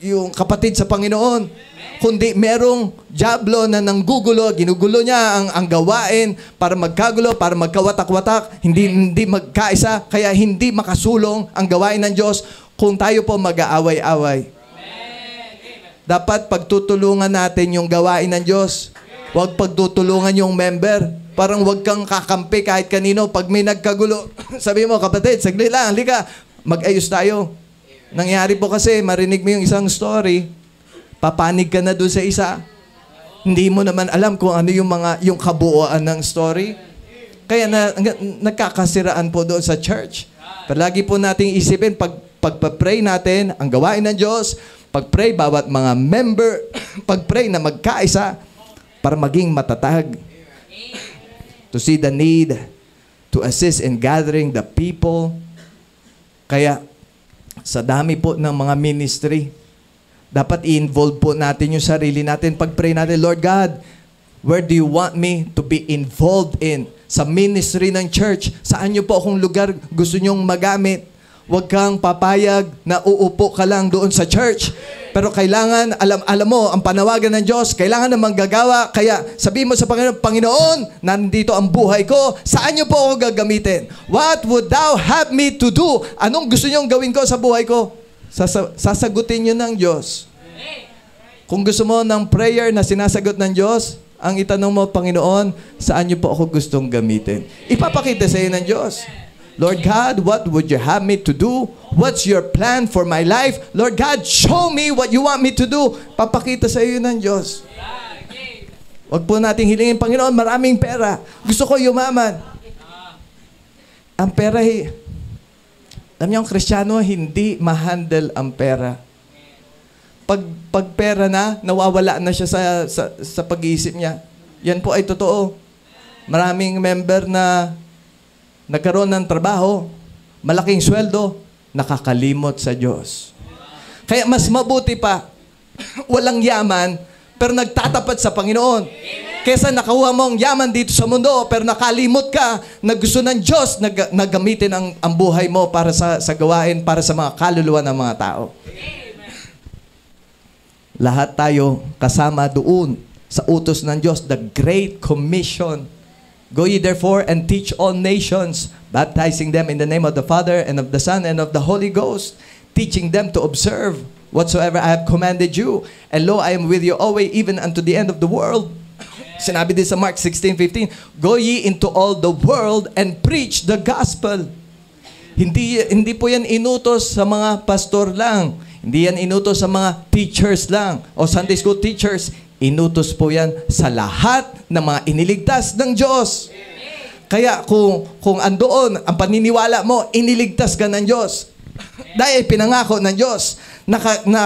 yung kapatid sa Panginoon. Kundi merong dyablo na nanggugulo, ginugulo niya ang gawain para magkagulo, para magkawatak-watak, hindi magkaisa, kaya hindi makasulong ang gawain ng Diyos kung tayo po mag-aaway-away. Dapat pagtutulungan natin yung gawain ng Diyos. Huwag pagtutulungan yung member. Parang huwag kang kakampi kahit kanino. Pag may nagkagulo, sabi mo, kapatid, saglit lang, halika, mag-ayos tayo. Nangyari po kasi, marinig mo yung isang story, papanig ka na doon sa isa. Hindi mo naman alam kung ano yung kabuuan ng story. Kaya nagkakasiraan po doon sa church. Palagi po nating isipin, pagpa-pray natin, ang gawain ng Diyos, pag-pray bawat mga member, pag-pray na magkaisa para maging matatag. To see the need, to assist in gathering the people. Kaya, sa dami po ng mga ministry, dapat i-involve po natin yung sarili natin. Pag-pray natin, Lord God, where do you want me to be involved in? Sa ministry ng church, saan nyo po akong lugar gusto nyong magamit? Huwag kang papayag na uupo ka lang doon sa church. Pero kailangan, alam mo, ang panawagan ng Diyos, kailangan na manggagawa. Kaya sabihin mo sa Panginoon, Panginoon, nandito ang buhay ko. Saan niyo po ako gagamitin? What would thou have me to do? Anong gusto niyong gawin ko sa buhay ko? Sasagutin niyo ng Diyos. Kung gusto mo ng prayer na sinasagot ng Diyos, ang itanong mo, Panginoon, saan niyo po ako gustong gamitin? Ipapakita sa iyo ng Diyos. Lord God, what would you have me to do? What's your plan for my life? Lord God, show me what you want me to do. Papakita sa iyo ng Diyos. Huwag po nating hilingin, Panginoon, maraming pera. Gusto ko yumaman. Ang pera, alam niyo, ang Kristiyano, hindi ma-handle ang pera. Pag pera na, nawawala na siya sa pag-iisip niya. Yan po ay totoo. Maraming member na nagkaroon ng trabaho, malaking sweldo, nakakalimot sa Diyos. Kaya mas mabuti pa, walang yaman, pero nagtatapat sa Panginoon. Kesa nakakuha mo ang yaman dito sa mundo, pero nakalimot ka na gusto ng Diyos na gamitin ang buhay mo para sa gawain, para sa mga kaluluwa ng mga tao. Lahat tayo kasama doon sa utos ng Diyos, the Great Commission. Go ye therefore and teach all nations, baptizing them in the name of the Father and of the Son and of the Holy Ghost, teaching them to observe whatsoever I have commanded you. And lo, I am with you always, even unto the end of the world. Sinabi din sa Mark 16:15, go ye into all the world and preach the gospel. Hindi po yan inutos sa mga pastor lang. Hindi yan inutos sa mga teachers lang o Sunday school teachers. Inutos po yan sa lahat ng mga iniligtas ng Diyos. Kaya kung andoon ang paniniwala mo, iniligtas ka ng Diyos. Dahil pinangako ng Diyos na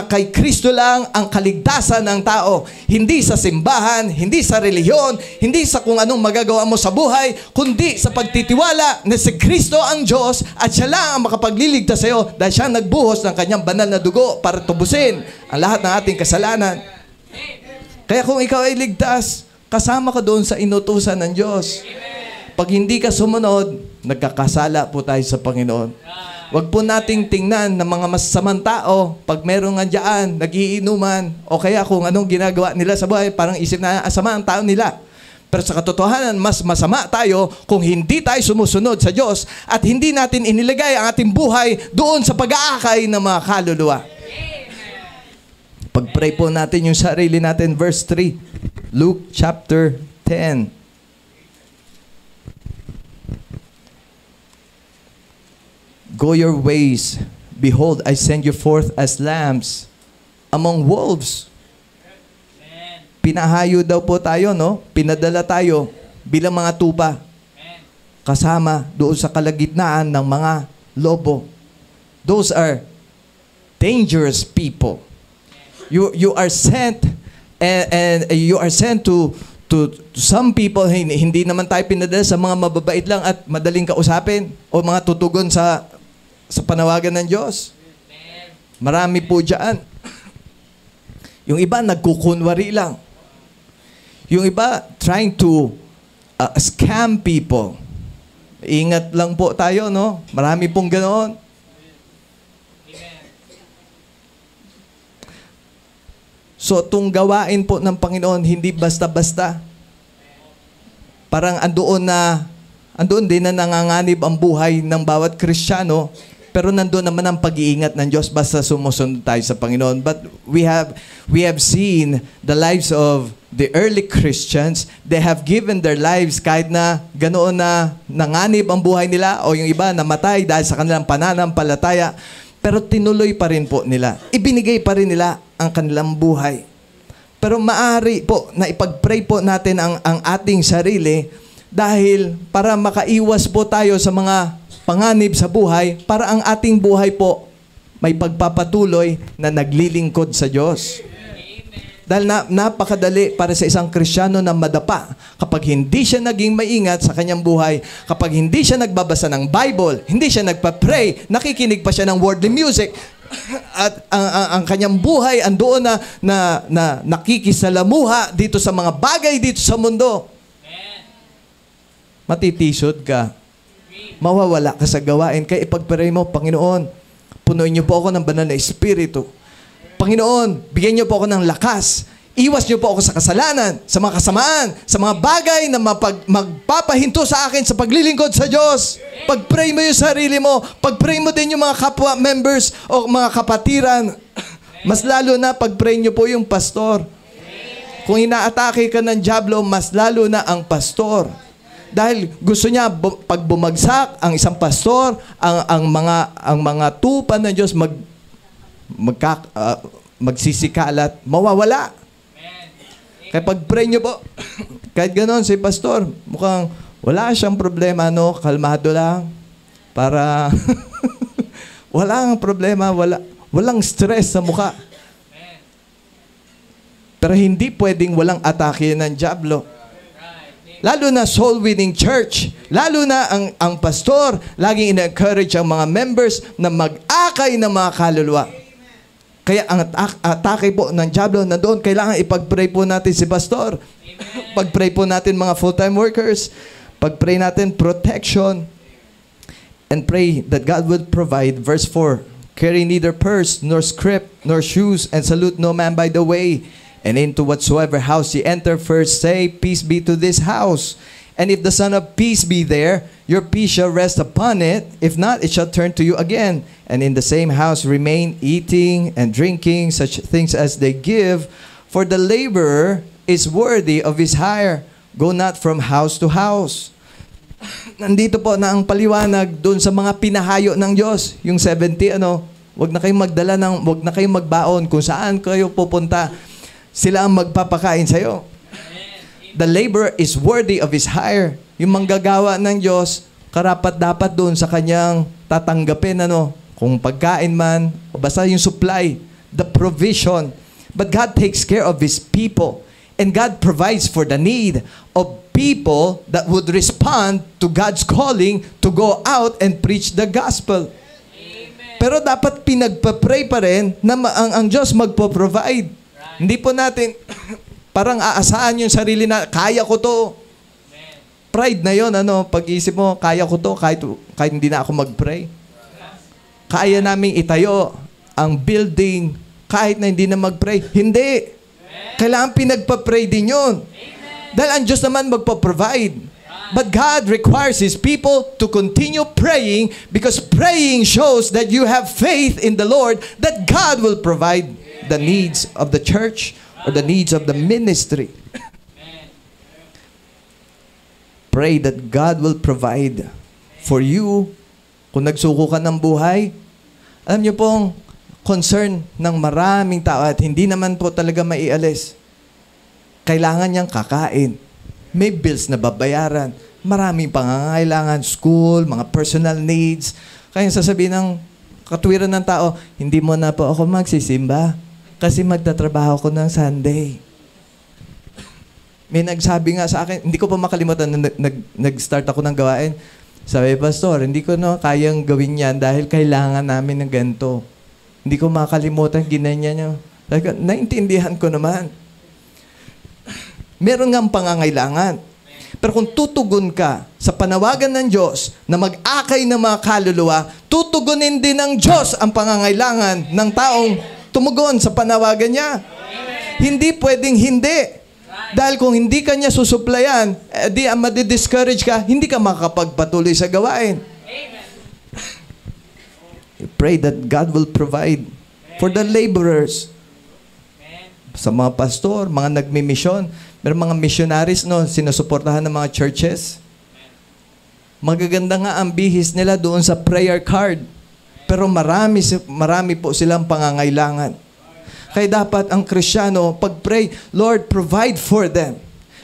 kay Kristo lang ang kaligtasan ng tao. Hindi sa simbahan, hindi sa relihiyon, hindi sa kung anong magagawa mo sa buhay, kundi sa pagtitiwala na si Kristo ang Diyos at siya lang ang makapagliligtas sa iyo dahil siya nagbuhos ng kanyang banal na dugo para tubusin ang lahat ng ating kasalanan. Kaya kung ikaw ay ligtas, kasama ka doon sa inutusan ng Diyos. Pag hindi ka sumunod, nagkakasala po tayo sa Panginoon. Huwag po nating tingnan ng mga masasamang tao pag meron nga dyan, nagiinuman, o kaya kung anong ginagawa nila sa buhay, parang isip na asama ang tao nila. Pero sa katotohanan, mas masama tayo kung hindi tayo sumusunod sa Diyos at hindi natin inilagay ang ating buhay doon sa pag-aakay ng mga kaluluwa. Pag-pray po natin yung sarili natin. Verse 3, Luke chapter 10. Go your ways. Behold, I send you forth as lambs among wolves. Pinahayo daw po tayo, no? Pinadala tayo bilang mga tupa. Kasama doon sa kalagitnaan ng mga lobo. Those are dangerous people. You are sent and you are sent to some people. Hindi naman tayo pinadala sa mga mababait lang at madaling kausapin o mga tutugon sa panawagan ng Diyos. Marami po dyan. Yung iba nagkukunwari lang. Yung iba trying to scam people. Ingat lang po tayo, no? Marami pong ganoon. So, itong gawain po ng Panginoon, hindi basta-basta. Parang andoon din na nanganganib ang buhay ng bawat Kristiyano, pero nandoon naman ang pag-iingat ng Diyos basta sumusunod tayo sa Panginoon. But we have seen the lives of the early Christians. They have given their lives kahit na ganoon na nanganib ang buhay nila o yung iba namatay dahil sa kanilang pananampalataya. Pero tinuloy pa rin po nila. Ibinigay pa rin nila ang kanilang buhay. Pero maaari po na ipag-pray po natin ang ating sarili dahil para makaiwas po tayo sa mga panganib sa buhay, para ang ating buhay po may pagpapatuloy na naglilingkod sa Diyos. Dahil napakadali para sa isang Kristiyano na madapa kapag hindi siya naging maingat sa kanyang buhay, kapag hindi siya nagbabasa ng Bible, hindi siya nagpa-pray, nakikinig pa siya ng worldly music, at ang kanyang buhay andoon na nakikisalamuha dito sa mga bagay dito sa mundo. Matitisod ka. Mawawala ka sa gawain. Kaya ipag-pray mo, Panginoon, punuin niyo po ako ng banal na Espiritu. Panginoon, bigyan niyo po ako ng lakas. Iwas niyo po ako sa kasalanan, sa mga kasamaan, sa mga bagay na magpapahinto sa akin sa paglilingkod sa Diyos. Pag-pray mo yung sarili mo. Pag-pray mo din yung mga kapwa members o mga kapatiran. Mas lalo na pag-pray niyo po yung pastor. Kung inaatake ka ng dyablo, mas lalo na ang pastor. Dahil gusto niya pag bumagsak ang isang pastor, ang mga tupa ng Diyos magsisikalat, mawawala. Kaya pag-pray nyo po, kahit ganon si pastor, mukhang wala siyang problema, no? Kalmado lang. Para walang problema, walang stress sa mukha. Pero hindi pwedeng walang atake ng dyablo. Lalo na soul-winning church. Lalo na ang pastor, laging ina-encourage ang mga members na mag-akay ng mga kaluluwa. Kaya ang atake po ng dyablo na doon, kailangan ipag-pray po natin si pastor. Pag-pray po natin mga full-time workers. Pag-pray natin protection. And pray that God would provide. Verse 4, carry neither purse, nor scrip, nor shoes, and salute no man by the way. And into whatsoever house ye enter, first say, peace be to this house. And if the Son of Peace be there, your peace shall rest upon it. If not, it shall turn to you again. And in the same house remain, eating and drinking such things as they give. For the laborer is worthy of his hire. Go not from house to house. Nandito po na ang paliwanag doon sa mga pinahayo ng Diyos. Yung 70, wag na kayong magdala wag na kayong magbaon. Kung saan kayo pupunta, sila ang magpapakain sa'yo. The laborer is worthy of his hire. Yung manggagawa ng Diyos, karapat-dapat doon sa kanyang tatanggapin, kung pagkain man, o basta yung supply, the provision. But God takes care of His people. And God provides for the need of people that would respond to God's calling to go out and preach the gospel. Amen. Pero dapat pinagpa-pray pa rin na ang Diyos magpo-provide. Right. Hindi po natin parang aasahan yung sarili na, kaya ko to. Amen. Pride na yon, pag-isip mo, kaya ko to, kahit hindi na ako mag-pray. Kaya naming itayo ang building kahit na hindi na mag-pray. Hindi. Kailangan pinagpa-pray din yun. Dahil ang Diyos naman magpa-provide. But God requires His people to continue praying because praying shows that you have faith in the Lord that God will provide the needs of the church or the needs of the ministry. Pray that God will provide for you. Kung nagsuko ka ng buhay, alam niyo pong concern ng maraming tao at hindi naman po talaga maialis. Kailangan niyang kakain. May bills na babayaran. Maraming pangangailangan, school, mga personal needs. Kaya sasabihin ng katwiran ng tao, hindi mo na po ako magsisimba kasi magtatrabaho ko ng Sunday. May nagsabi nga sa akin, hindi ko pa makalimutan na nag-start ako ng gawain. Sabi, Pastor, hindi ko kayang gawin yan dahil kailangan namin ng ganito. Hindi ko makalimutan, ginanya niya. Naintindihan ko naman. Meron nga pangangailangan. Pero kung tutugon ka sa panawagan ng Diyos na mag-akay ng mga kaluluwa, tutugunin din ng Diyos ang pangangailangan ng taong tumugon sa panawagan niya. Hindi pwedeng hindi. Dahil kung hindi ka niya susuplayan, di madi-discourage ka, hindi ka makakapagpatuloy sa gawain. You pray that God will provide for the laborers. Sa mga pastor, mga nagmi-mission, may mga missionaries, sinusuportahan ng mga churches. Magaganda nga ang bihis nila doon sa prayer card. Pero marami po silang pangangailangan. Kaya dapat ang Kristiyano, pag-pray, Lord, provide for them.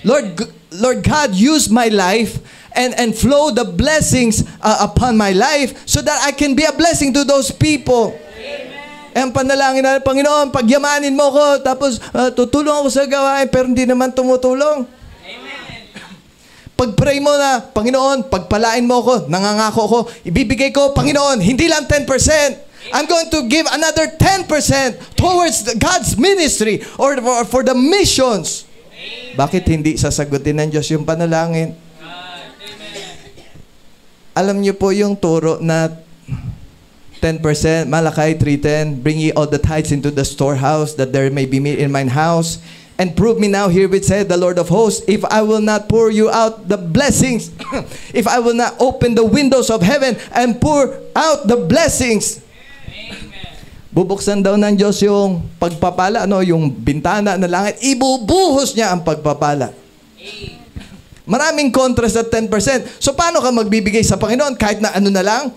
Lord God, use my life and flow the blessings upon my life so that I can be a blessing to those people. Amen. Ang panalangin na, Panginoon, pagyamanin mo ko, tapos tutulong ako sa gawain, pero hindi naman tumutulong. Amen. Pag-pray mo na, Panginoon, pagpalain mo ko, nangangako ko, ibibigay ko, Panginoon, hindi lang 10%. I'm going to give another 10% towards God's ministry or for the missions. Bakit hindi sasagutin ng Diyos yung panalangin? Alam niyo po yung turo na 10%, Malakay 3:10, bring ye all the tithes into the storehouse, that there may be meat in mine house. And prove me now herewith, said the Lord of hosts, if I will not pour you out the blessings, if I will not open the windows of heaven and pour out the blessings. Bubuksan daw ng Diyos yung pagpapala, yung bintana na langit, ibubuhos niya ang pagpapala. Maraming kontra sa 10%. So paano ka magbibigay sa Panginoon kahit na ano na lang?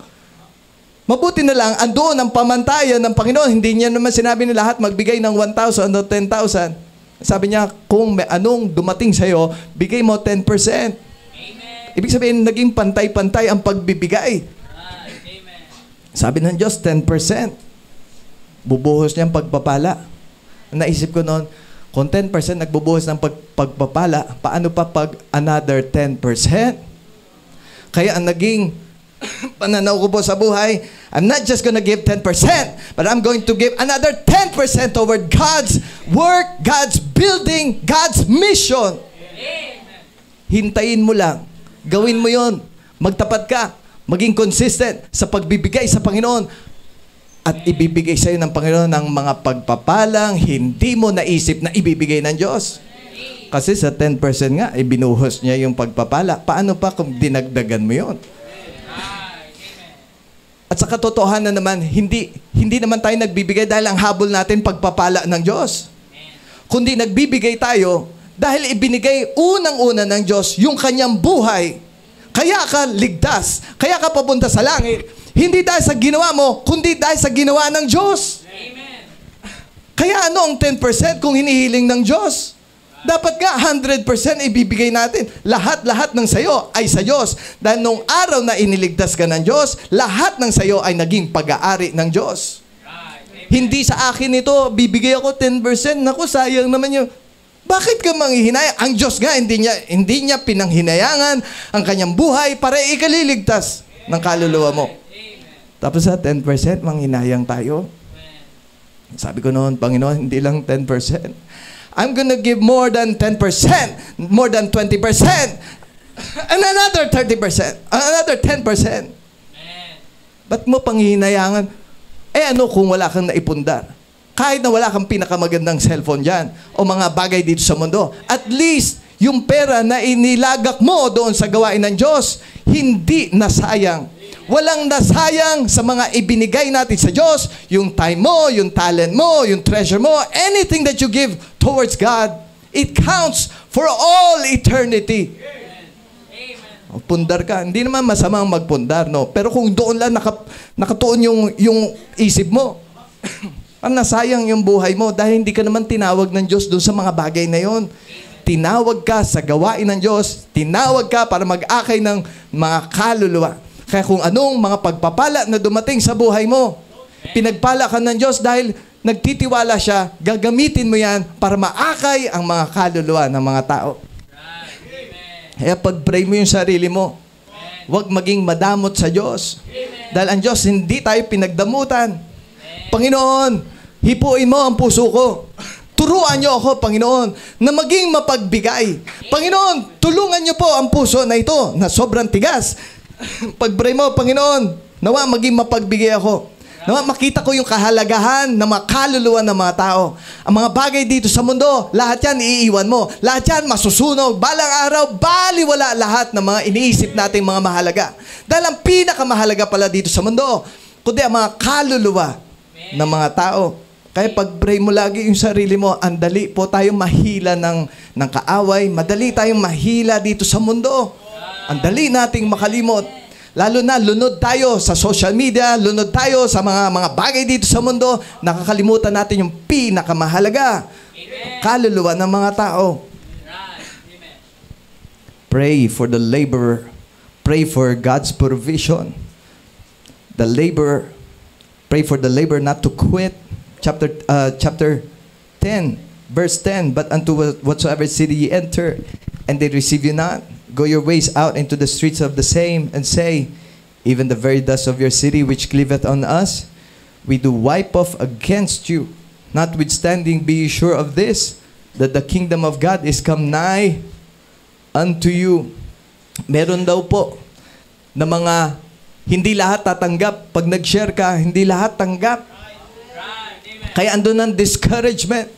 Mabuti na lang, andoon ang pamantayan ng Panginoon. Hindi niya naman sinabi ni lahat magbigay ng 1,000 o 10,000. Sabi niya, kung may anong dumating sa'yo, bigay mo 10%. Amen. Ibig sabihin, naging pantay-pantay ang pagbibigay. Amen. Sabi ng Diyos, 10%. Bubuhos niya ang pagpapala. Naisip ko noon, kung 10% nagbubuhos ng pagpapala, paano pa pag another 10%? Kaya ang naging pananaw ko po sa buhay, I'm not just gonna give 10%, but I'm going to give another 10% toward God's work, God's building, God's mission. Hintayin mo lang. Gawin mo yon. Magtapat ka. Maging consistent sa pagbibigay sa Panginoon. At ibibigay sa iyo ng Panginoon ng mga pagpapalang hindi mo naisip na ibibigay ng Diyos. Kasi sa 10% nga, binuhos niya yung pagpapala. Paano pa kung dinagdagan mo yun? At sa katotohanan naman, hindi naman tayo nagbibigay dahil ang habol natin pagpapala ng Diyos. Kundi nagbibigay tayo dahil ibinigay unang-una ng Diyos yung kanyang buhay. Kaya ka ligtas. Kaya ka papunta sa langit. Hindi dahil sa ginawa mo, kundi dahil sa ginawa ng Diyos. Amen. Kaya ano ang 10% kung hinihiling ng Diyos? Dapat nga 100% ibibigay natin. Lahat-lahat ng sayo ay sa Diyos. Dahil nung araw na iniligtas ka ng Diyos, lahat ng sayo ay naging pag-aari ng Diyos. Hindi sa akin ito, bibigay ako 10%. Naku, sayang naman yun. Bakit ka manghihinayang? Ang Diyos nga, hindi niya pinanghinayangan ang kanyang buhay para ikaliligtas ng kaluluwa mo. Tapos sa 10%, manghinayang tayo. Sabi ko noon, Panginoon, hindi lang 10%. I'm gonna give more than 10%, more than 20%, and another 30%, another 10%. Ba't mo panghihinayangan? Ano kung wala kang naipundar? Kahit na wala kang pinakamagandang cellphone dyan, o mga bagay dito sa mundo, at least, yung pera na inilagak mo doon sa gawain ng Diyos, hindi nasayang. Walang nasayang sa mga ibinigay natin sa Diyos, yung time mo, yung talent mo, yung treasure mo, anything that you give towards God, it counts for all eternity. Amen. Pundar ka. Hindi naman masamang magpundar, no? Pero kung doon lang nakatuon yung isip mo, ang nasayang yung buhay mo dahil hindi ka naman tinawag ng Diyos doon sa mga bagay na yon. Tinawag ka sa gawain ng Diyos, tinawag ka para mag-akay ng mga kaluluwa. Kaya kung anong mga pagpapala na dumating sa buhay mo, pinagpala ka ng Diyos dahil nagtitiwala siya, gagamitin mo yan para maakay ang mga kaluluwa ng mga tao. Kaya pag-pray mo yung sarili mo, huwag maging madamot sa Diyos. Dahil ang Diyos, hindi tayo pinagdamutan. Panginoon, hipuin mo ang puso ko. Turuan niyo ako, Panginoon, na maging mapagbigay. Panginoon, tulungan niyo po ang puso na ito na sobrang tigas. Pag-pray mo, Panginoon, nawa maging mapagbigay ako. Nawa makita ko yung kahalagahan ng mga kaluluwa ng mga tao. Ang mga bagay dito sa mundo, lahat yan iiwan mo. Lahat yan masusunog. Balang araw, baliwala lahat ng mga iniisip nating mga mahalaga. Dahil ang pinakamahalaga pala dito sa mundo, kundi ang mga kaluluwa ng mga tao. Kaya pag-pray mo lagi yung sarili mo, andali po tayong mahila ng kaaway. Madali tayong mahila dito sa mundo. Ang dali nating makalimot. Lalo na, lunod tayo sa social media, lunod tayo sa mga bagay dito sa mundo, nakakalimutan natin yung pinakamahalaga. Kaluluwa ng mga tao. Pray for the laborer. Pray for God's provision. The laborer. Pray for the laborer not to quit. Chapter 10, verse 10, but unto whatsoever city ye enter, and they receive you not, go your ways out into the streets of the same, and say, even the very dust of your city which cleaveth on us, we do wipe off against you. Notwithstanding, be ye sure of this, that the kingdom of God is come nigh unto you. Meron daw po na mga hindi lahat tatanggap. Pag nag-share ka, hindi lahat tanggap. Kaya andun ang discouragement.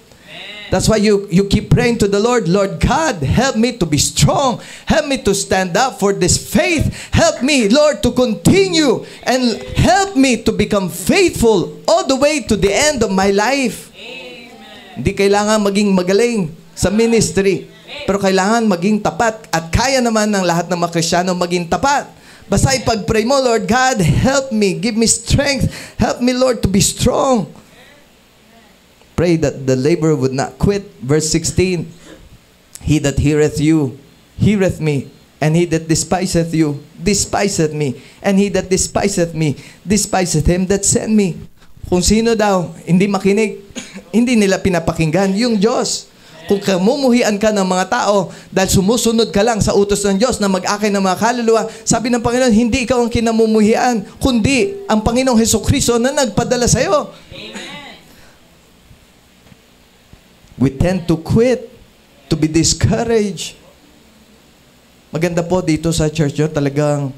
That's why you keep praying to the Lord. Lord God, help me to be strong. Help me to stand up for this faith. Help me, Lord, to continue. And help me to become faithful all the way to the end of my life. Amen. Hindi kailangan maging magaling sa ministry. Pero kailangan maging tapat. At kaya naman ng lahat ng mga Kristiyano maging tapat. Basta ipag-pray mo, Lord God, help me. Give me strength. Help me, Lord, to be strong. Pray that the laborer would not quit. Verse 16, he that heareth you, heareth me. And he that despiseth you, despiseth me. And he that despiseth me, despiseth him that sent me. Kung sino daw hindi makinig, hindi nila pinapakinggan yung Diyos. Kung kamumuhian ka ng mga tao dahil sumusunod ka lang sa utos ng Diyos na mag-akay ng mga kaluluwa, sabi ng Panginoon, hindi ikaw ang kinamumuhian, kundi ang Panginoong Hesukristo na nagpadala sa iyo. We tend to quit, to be discouraged. Maganda po dito sa church nyo, talagang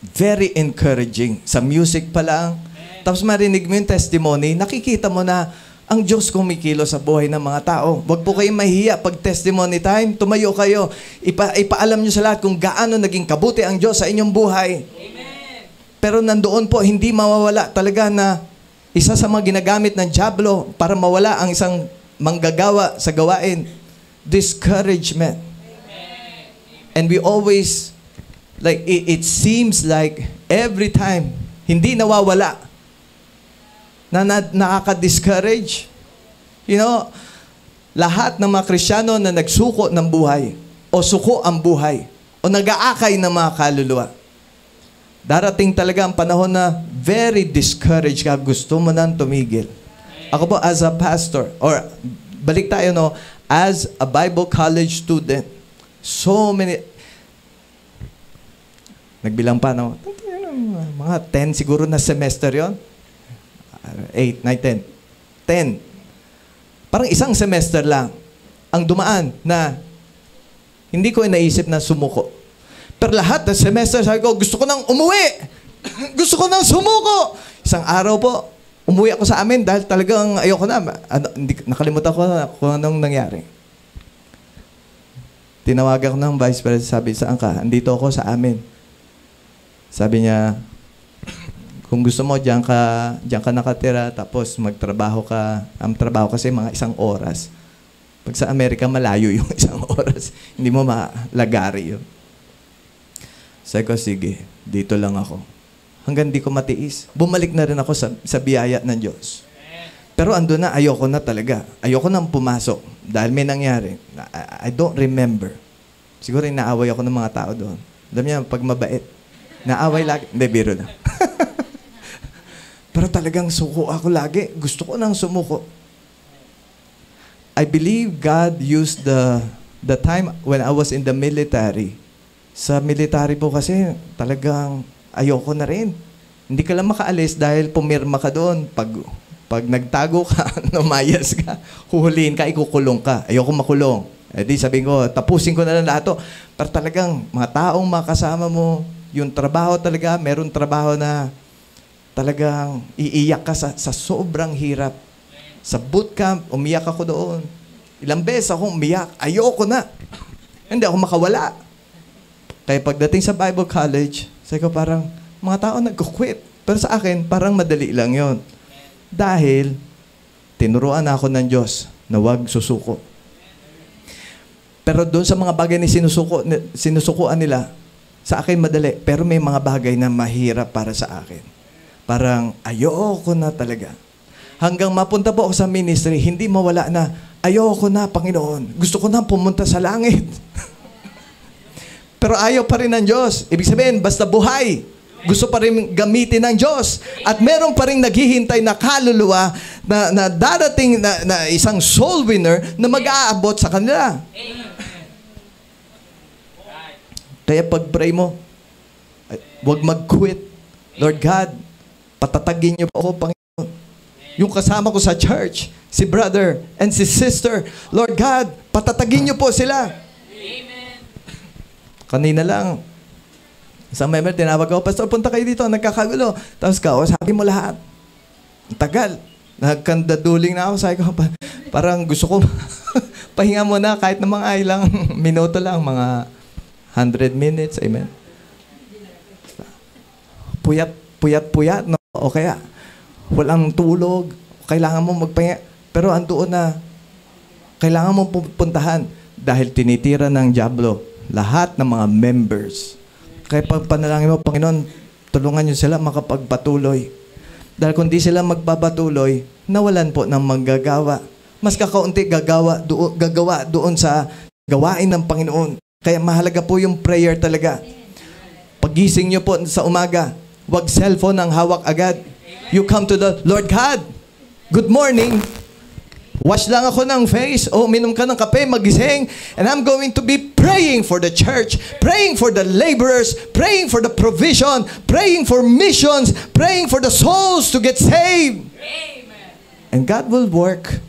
very encouraging. Sa music pa lang, tapos marinig mo yung testimony, nakikita mo na Ang Diyos kumikilo sa buhay ng mga tao. Huwag po kayong mahihiya. Pag testimony time, tumayo kayo. Ipaalam nyo sa lahat kung gaano naging kabuti ang Diyos sa inyong buhay. Amen. Pero nandoon po, hindi mawawala talaga na isa sa mga ginagamit ng dyablo para mawala ang isang manggagawa sa gawain. Discouragement. Amen. And we always, like, it seems like every time, hindi nawawala na nakaka-discourage. You know, lahat ng mga Kristiyano na nagsuko ng buhay, o suko ang buhay, o nag-aakay ng mga kaluluwa, darating talaga ang panahon na very discouraged ka, gusto mo nang tumigil. Ako po, as a pastor, or balik tayo, no, as a Bible college student, so many, nagbilang pa, no, mga 10 siguro na semester yon. 8, 9, 10. 10. Parang isang semester lang ang dumaan na hindi ko inaisip na sumuko. Pero lahat ng semester, sabi ko, gusto ko nang umuwi. Gusto ko nang sumuko. Isang araw po, umuwi ako sa amin dahil talagang ayoko na. Nakalimutan ko na kung anong nangyari. Tinawagan ko ng vice president, sabi, saan ka? Andito ako sa amin. Sabi niya, kung gusto mo, diyan ka nakatira, tapos magtrabaho ka. Ang trabaho kasi mga 1 oras. Pag sa Amerika, malayo yung 1 oras. Hindi mo malagari yun. Sabi ko, sige, dito lang ako. Hanggang di ko matiis. Bumalik na rin ako sa biyaya ng Diyos. Pero ando na, ayoko na talaga. Ayoko nang pumasok. Dahil may nangyari. I don't remember. Siguro inaaway ako ng mga tao doon. Alam niya, pag mabait, naaway lagi. Hindi, biro na. Pero talagang suko ako lagi. Gusto ko nang sumuko. I believe God used the time when I was in the military. Sa military po kasi talagang ayoko na rin. Hindi ka lang makaalis dahil pumirma ka doon. Pag nagtago ka, numayas ka, huhulihin ka, ikukulong ka. Ayoko makulong. Eh di sabihin ko, tapusin ko na lang lahat to. Pero talagang mga taong makasama mo, yung trabaho talaga, meron trabaho na talagang iiyak ka sa sobrang hirap. Sa bootcamp, umiyak ako doon. Ilang beses ako umiyak. Ayoko na. Hindi ako makawala. Kaya pagdating sa Bible College, sabi ko parang, mga tao nagko-quit. Pero sa akin, parang madali lang yon. Dahil, tinuruan ako ng Diyos na huwag susuko. Pero doon sa mga bagay na sinusukuan nila, sa akin madali. Pero may mga bagay na mahirap para sa akin. Parang ayoko na talaga. Hanggang mapunta po ako sa ministry, hindi mawala na, ayoko na, Panginoon. Gusto ko na pumunta sa langit. Pero ayaw pa rin ng Diyos. Ibig sabihin, basta buhay. Gusto pa rin gamitin ng Diyos. At meron pa rin naghihintay na kaluluwa na darating na isang soul winner na mag-aabot sa kanila. Kaya pag-pray mo, huwag mag-quit. Lord God, patatagin niyo po ako, Panginoon. Yung kasama ko sa church, si brother and si sister, Lord God, patatagin niyo po sila. Amen. Kanina lang, isang member, tinawag ako, Pastor, punta kayo dito, nagkakagulo. Tapos sabi mo lahat. Ang tagal. Nagkandaduling na ako, sabi ko, parang gusto ko, pahinga mo na, kahit na mga ilang minuto lang, mga 100 minutes, amen. Puyat, no? O kaya, walang tulog, kailangan mo magpahinga. Pero andoon na, kailangan mo pupuntahan dahil tinitira ng dyablo lahat ng mga members. Kaya pag panalangin mo, Panginoon, tulungan niyo sila makapagpatuloy. Dahil kung di sila magpapatuloy, nawalan po ng manggagawa. Mas kakaunti gagawa doon sa gawain ng Panginoon. Kaya mahalaga po yung prayer talaga. Pagising niyo po sa umaga, wag cellphone ang hawak agad. You come to the Lord God, good morning. Wash lang ako ng face. O, minom ka ng kape, magising. And I'm going to be praying for the church, praying for the laborers, praying for the provision, praying for missions, praying for the souls to get saved. Amen. And God will work.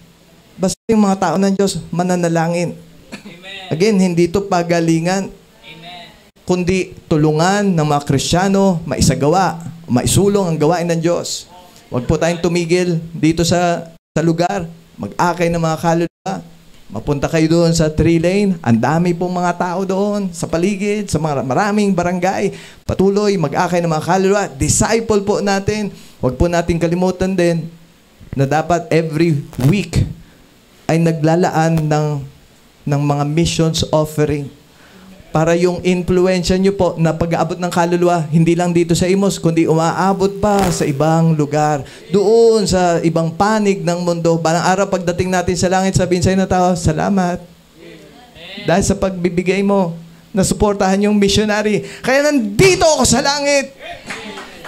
Basta yung mga tao ng Diyos, mananalangin. Amen. Again, hindi ito pagalingan. Amen. Kundi tulungan ng mga Kristiyano, maisagawa, maisulong ang gawain ng Diyos. Huwag po tayong tumigil dito sa sa lugar, mag-akay ng mga kaluluwa. Mapunta kayo doon sa 3-lane, ang dami pong mga tao doon sa paligid, sa mga maraming barangay. Patuloy, mag-akay ng mga kaluluwa. Disciple po natin. Huwag po natin kalimutan din na dapat every week ay naglalaan ng mga missions offering para yung influensya nyo po na pag-aabot ng kaluluwa, hindi lang dito sa Imos, kundi umaabot pa sa ibang lugar. Doon sa ibang panig ng mundo. Balang araw pagdating natin sa langit, sabihin sa'yo na tao, salamat. Amen. Dahil sa pagbibigay mo, nasuportahan yung missionary. Kaya nandito ako sa langit.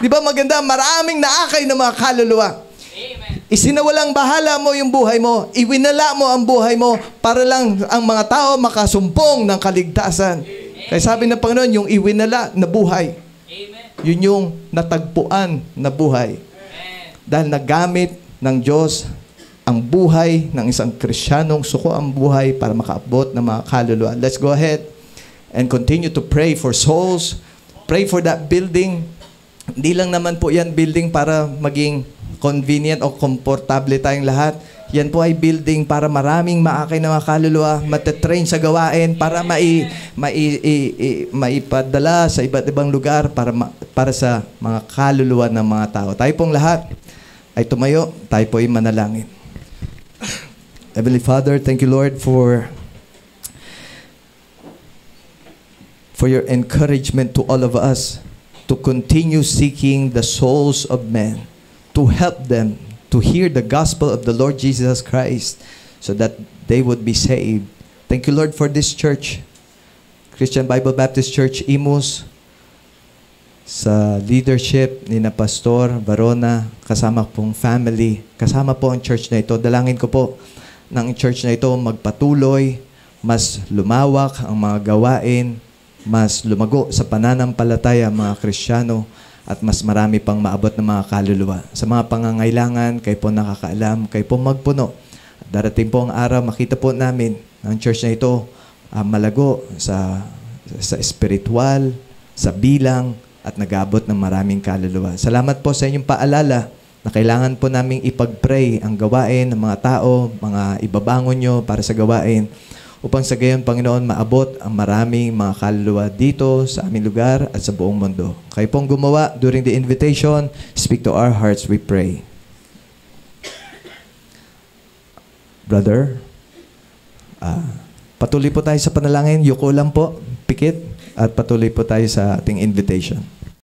Di ba maganda? Maraming naakay ng mga kaluluwa. Isinawalang bahala mo yung buhay mo. Iwinala mo ang buhay mo para lang ang mga tao makasumpong ng kaligtasan. Kaya sabi ng Panginoon, yung iwinala na buhay, yun yung natagpuan na buhay. Dahil nagamit ng Diyos ang buhay ng isang Kristiyanong suko ang buhay para makaabot ng mga kaluluwa. Let's go ahead and continue to pray for souls. Pray for that building. Hindi lang naman po yan building para maging convenient o komportable tayong lahat. Yan po ay building para maraming maakay na mga kaluluwa, matetrain sa gawain, para maipadala sa iba't ibang lugar para sa mga kaluluwa ng mga tao. Tayo pong lahat ay tumayo, tayo po ay manalangin. Heavenly Father, thank you Lord for your encouragement to all of us to continue seeking the souls of men, to help them to hear the gospel of the Lord Jesus Christ so that they would be saved. Thank you, Lord, for this church, Christian Bible Baptist Church, Imus, sa leadership ni na Pastor Varona, kasama pong family, kasama po ang church na ito. Dalangin ko po ng church na ito magpatuloy, mas lumawak ang mga gawain, mas lumago sa pananampalataya mga Kristiyano, at mas marami pang maabot ng mga kaluluwa. Sa mga pangangailangan, kayo po nakakaalam, kayo po magpuno. Darating po ang araw, makita po namin ang church na ito malago sa spiritual, sa bilang, at nag-abot ng maraming kaluluwa. Salamat po sa inyong paalala na kailangan po naming ipag-pray ang gawain ng mga tao, mga ibabangon nyo para sa gawain, upang sa gayon, Panginoon, maabot ang maraming mga kaluluwa dito sa aming lugar at sa buong mundo. Kayo pong gumawa during the invitation, speak to our hearts, we pray. Brother, patuloy po tayo sa panalangin. Yuko lang po, pikit, at patuloy po tayo sa ating invitation.